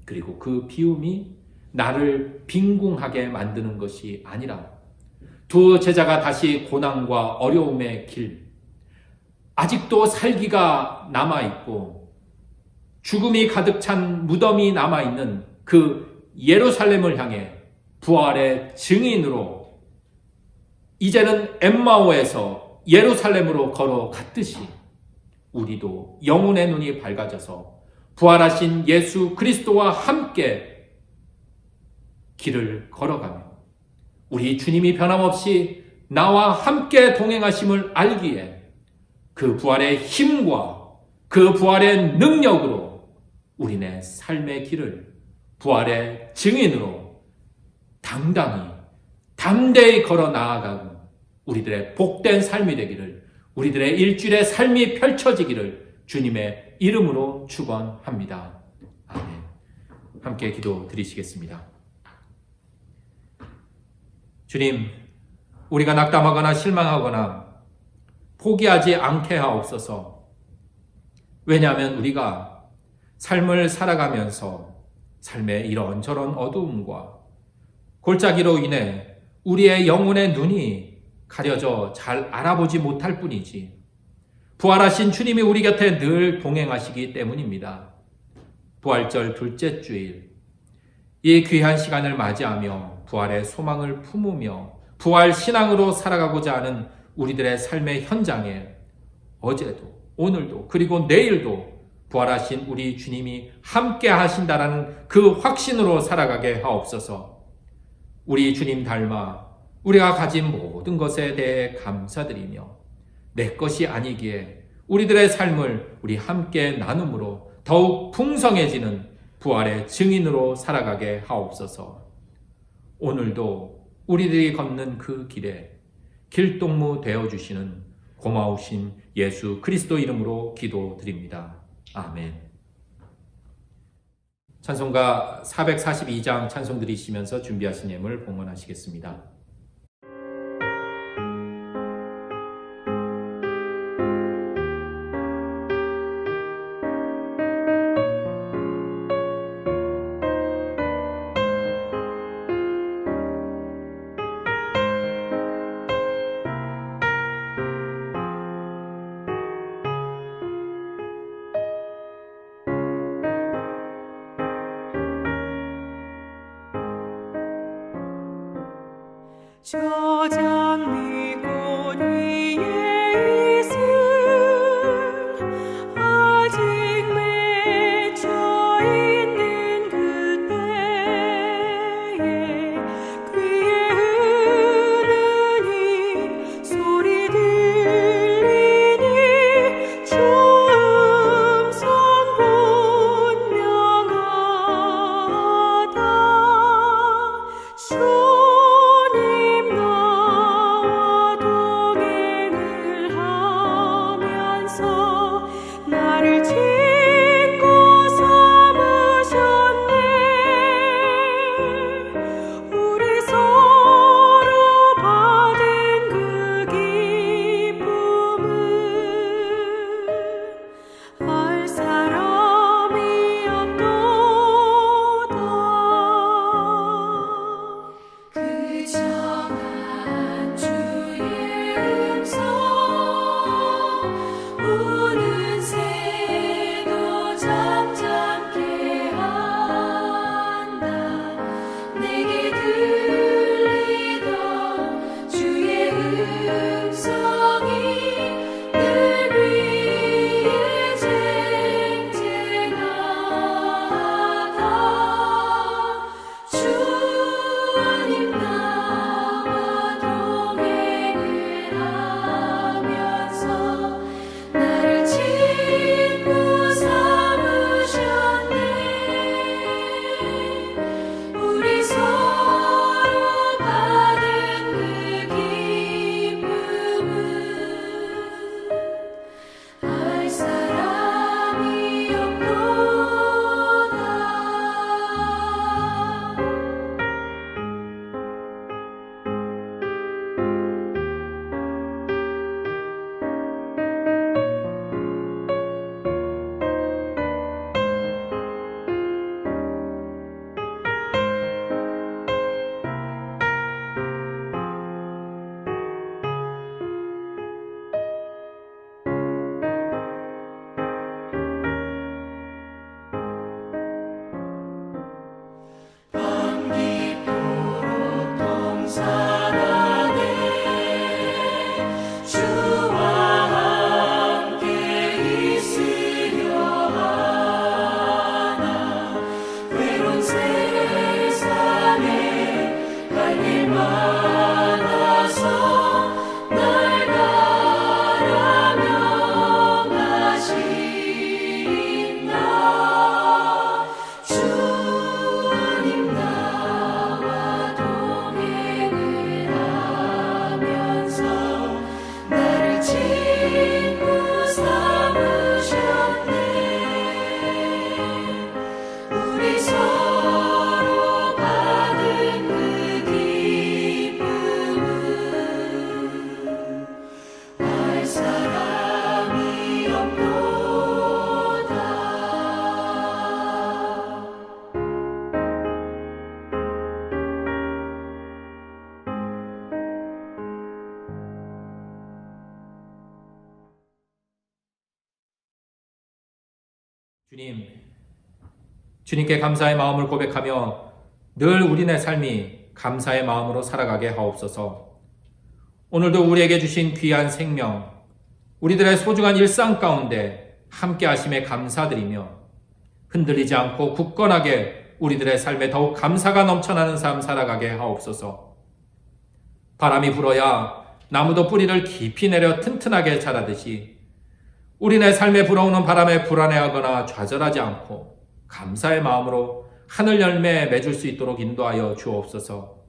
그리고 그 비움이 나를 빈궁하게 만드는 것이 아니라 두 제자가 다시 고난과 어려움의 길, 아직도 살기가 남아있고 죽음이 가득 찬 무덤이 남아있는 그 예루살렘을 향해 부활의 증인으로 이제는 엠마오에서 예루살렘으로 걸어갔듯이 우리도 영혼의 눈이 밝아져서 부활하신 예수 그리스도와 함께 길을 걸어가며 우리 주님이 변함없이 나와 함께 동행하심을 알기에 그 부활의 힘과 그 부활의 능력으로 우리네 삶의 길을 부활의 증인으로 당당히 담대히 걸어 나아가고 우리들의 복된 삶이 되기를, 우리들의 일주일의 삶이 펼쳐지기를 주님의 이름으로 축원합니다. 아멘. 함께 기도 드리시겠습니다. 주님, 우리가 낙담하거나 실망하거나 포기하지 않게 하옵소서. 왜냐하면 우리가 삶을 살아가면서 삶의 이런저런 어두움과 골짜기로 인해 우리의 영혼의 눈이 가려져 잘 알아보지 못할 뿐이지 부활하신 주님이 우리 곁에 늘 동행하시기 때문입니다. 부활절 둘째 주일, 이 귀한 시간을 맞이하며 부활의 소망을 품으며 부활 신앙으로 살아가고자 하는 우리들의 삶의 현장에 어제도 오늘도 그리고 내일도 부활하신 우리 주님이 함께 하신다라는 그 확신으로 살아가게 하옵소서. 우리 주님 닮아 우리가 가진 모든 것에 대해 감사드리며 내 것이 아니기에 우리들의 삶을 우리 함께 나눔으로 더욱 풍성해지는 부활의 증인으로 살아가게 하옵소서. 오늘도 우리들이 걷는 그 길에 길동무 되어주시는 고마우신 예수 그리스도 이름으로 기도드립니다. 아멘. 찬송가 442장 찬송 드리시면서 준비하신 예물 봉헌하시겠습니다. 저 장미꽃 위에 있음 아직 맺혀 있는 그때에 귀에 흐르는 소리 들리니 주 음성 분명하다. 주님 나 주님께 감사의 마음을 고백하며 늘 우리네 삶이 감사의 마음으로 살아가게 하옵소서. 오늘도 우리에게 주신 귀한 생명, 우리들의 소중한 일상 가운데 함께 하심에 감사드리며 흔들리지 않고 굳건하게 우리들의 삶에 더욱 감사가 넘쳐나는 삶 살아가게 하옵소서. 바람이 불어야 나무도 뿌리를 깊이 내려 튼튼하게 자라듯이 우리네 삶에 불어오는 바람에 불안해하거나 좌절하지 않고 감사의 마음으로 하늘 열매 맺을 수 있도록 인도하여 주옵소서.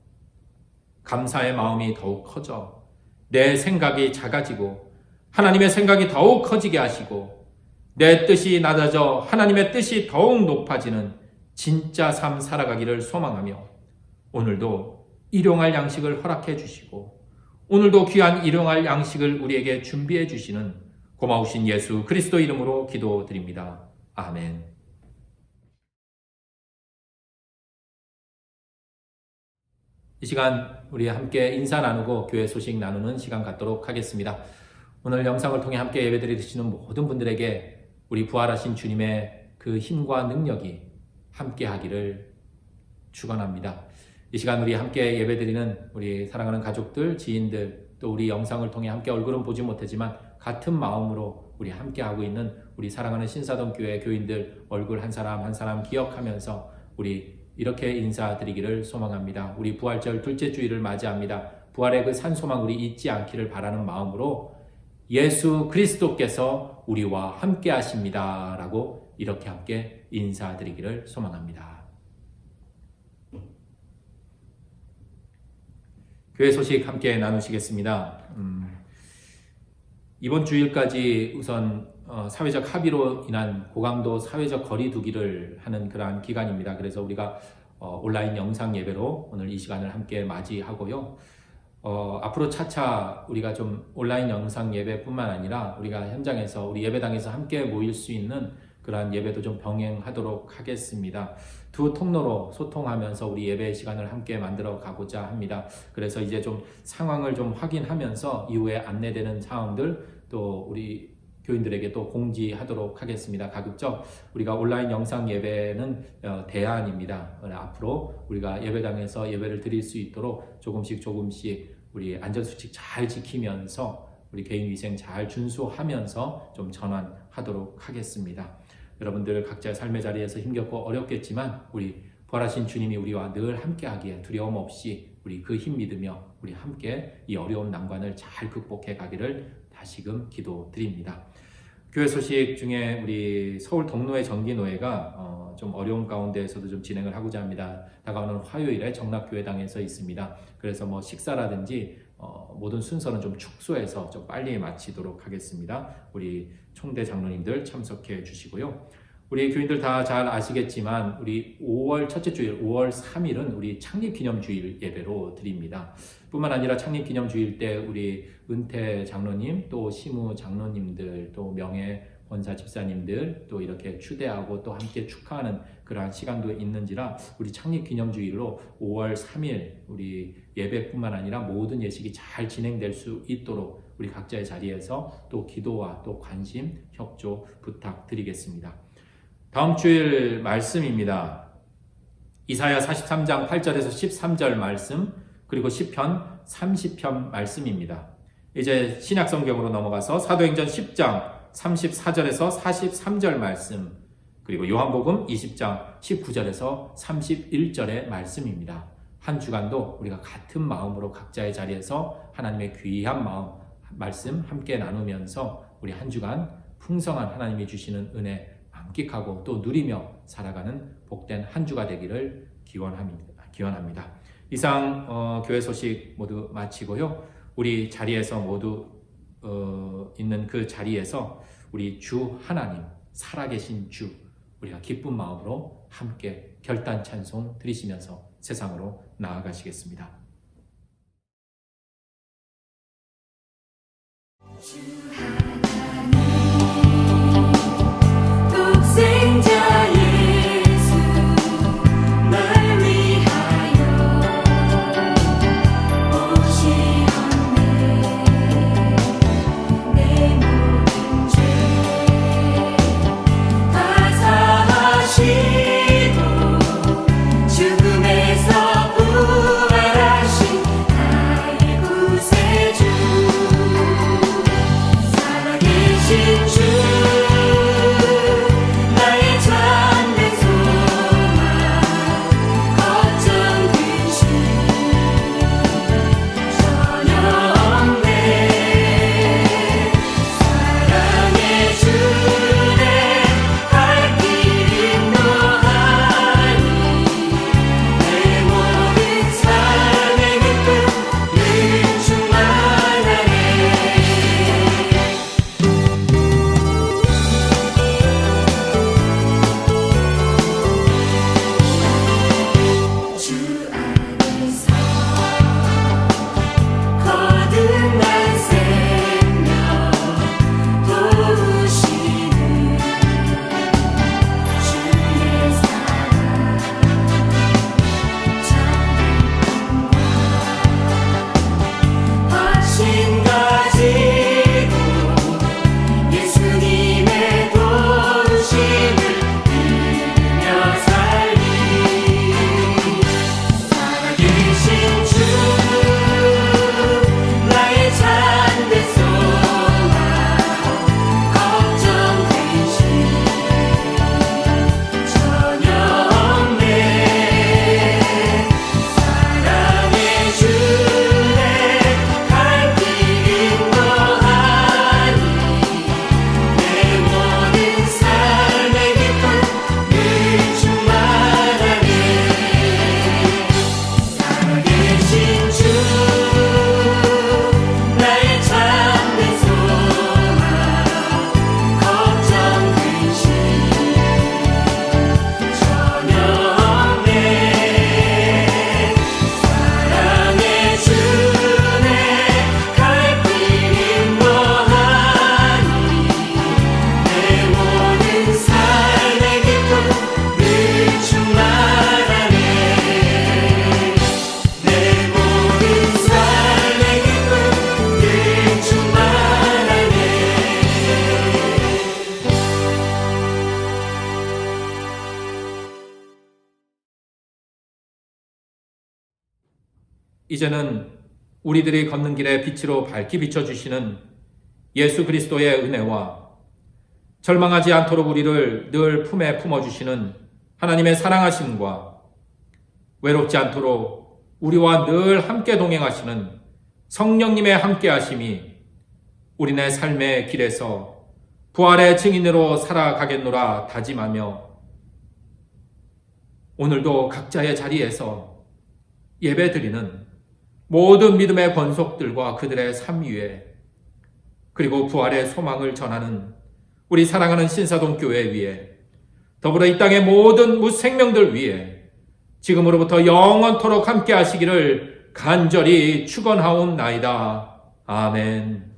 감사의 마음이 더욱 커져 내 생각이 작아지고 하나님의 생각이 더욱 커지게 하시고 내 뜻이 낮아져 하나님의 뜻이 더욱 높아지는 진짜 삶 살아가기를 소망하며 오늘도 일용할 양식을 허락해 주시고 오늘도 귀한 일용할 양식을 우리에게 준비해 주시는 고마우신 예수 그리스도 이름으로 기도드립니다. 아멘. 이 시간 우리 함께 인사 나누고 교회 소식 나누는 시간 갖도록 하겠습니다. 오늘 영상을 통해 함께 예배드리시는 모든 분들에게 우리 부활하신 주님의 그 힘과 능력이 함께 하기를 축원합니다. 이 시간 우리 함께 예배드리는 우리 사랑하는 가족들, 지인들, 또 우리 영상을 통해 함께 얼굴은 보지 못하지만 같은 마음으로 우리 함께 하고 있는 우리 사랑하는 신사동 교회 교인들 얼굴 한 사람 한 사람 기억하면서 우리 이렇게 인사드리기를 소망합니다. 우리 부활절 둘째 주일을 맞이합니다. 부활의 그 산소망 우리 잊지 않기를 바라는 마음으로 예수 그리스도께서 우리와 함께 하십니다 라고 이렇게 함께 인사드리기를 소망합니다. 교회 소식 함께 나누시겠습니다. 이번 주일까지 우선 사회적 합의로 인한 고강도 사회적 거리 두기를 하는 그러한 기간입니다. 그래서 우리가 온라인 영상 예배로 오늘 이 시간을 함께 맞이하고요. 앞으로 차차 우리가 좀 온라인 영상 예배뿐만 아니라 우리가 현장에서 우리 예배당에서 함께 모일 수 있는 그러한 예배도 좀 병행하도록 하겠습니다. 두 통로로 소통하면서 우리 예배 시간을 함께 만들어 가고자 합니다. 그래서 이제 좀 상황을 좀 확인하면서 이후에 안내되는 사항들 또 우리 교인들에게 또 공지하도록 하겠습니다. 가급적 우리가 온라인 영상 예배는 대안입니다. 앞으로 우리가 예배당에서 예배를 드릴 수 있도록 조금씩 우리 안전수칙 잘 지키면서 우리 개인위생 잘 준수하면서 좀 전환하도록 하겠습니다. 여러분들 각자의 삶의 자리에서 힘겹고 어렵겠지만 우리 부활하신 주님이 우리와 늘 함께하기에 두려움 없이 우리 그 힘 믿으며 우리 함께 이 어려운 난관을 잘 극복해 가기를 다시금 기도드립니다. 교회 소식 중에 우리 서울 동로의 정기노회가 좀 어려운 가운데에서도 좀 진행을 하고자 합니다. 다가오는 화요일에 정락교회당에서 있습니다. 그래서 뭐 식사라든지 모든 순서는 좀 축소해서 좀 빨리 마치도록 하겠습니다. 우리 총대 장로님들 참석해 주시고요. 우리 교인들 다 잘 아시겠지만 우리 5월 첫째 주일 5월 3일은 우리 창립기념주일 예배로 드립니다. 뿐만 아니라 창립기념주일 때 우리 은퇴 장로님 또 시무 장로님들 또 명예 권사 집사님들 또 이렇게 추대하고 또 함께 축하하는 그러한 시간도 있는지라 우리 창립기념주일로 5월 3일 우리 예배뿐만 아니라 모든 예식이 잘 진행될 수 있도록 우리 각자의 자리에서 또 기도와 또 관심, 협조 부탁드리겠습니다. 다음 주일 말씀입니다. 이사야 43장 8절에서 13절 말씀 그리고 시편 30편 말씀입니다. 이제 신약성경으로 넘어가서 사도행전 10장 34절에서 43절 말씀 그리고 요한복음 20장 19절에서 31절의 말씀입니다. 한 주간도 우리가 같은 마음으로 각자의 자리에서 하나님의 귀한 말씀 함께 나누면서 우리 한 주간 풍성한 하나님이 주시는 은혜 만끽하고 또 누리며 살아가는 복된 한 주가 되기를 기원합니다. 이상 교회 소식 모두 마치고요. 우리 자리에서 모두 있는 그 자리에서 우리 주 하나님 살아계신 주 우리가 기쁜 마음으로 함께 결단 찬송 드리시면서 세상으로 나아가시겠습니다. 독생자 예수 날 위하여 오시었네 내 모든 죄 다 이제는 우리들이 걷는 길에 빛으로 밝히 비춰주시는 예수 그리스도의 은혜와 절망하지 않도록 우리를 늘 품에 품어주시는 하나님의 사랑하심과 외롭지 않도록 우리와 늘 함께 동행하시는 성령님의 함께하심이 우리네 삶의 길에서 부활의 증인으로 살아가겠노라 다짐하며 오늘도 각자의 자리에서 예배드리는 모든 믿음의 권속들과 그들의 삶 위에 그리고 부활의 소망을 전하는 우리 사랑하는 신사동교회 위에 더불어 이 땅의 모든 무생명들 위에 지금으로부터 영원토록 함께 하시기를 간절히 축원하옵나이다. 아멘.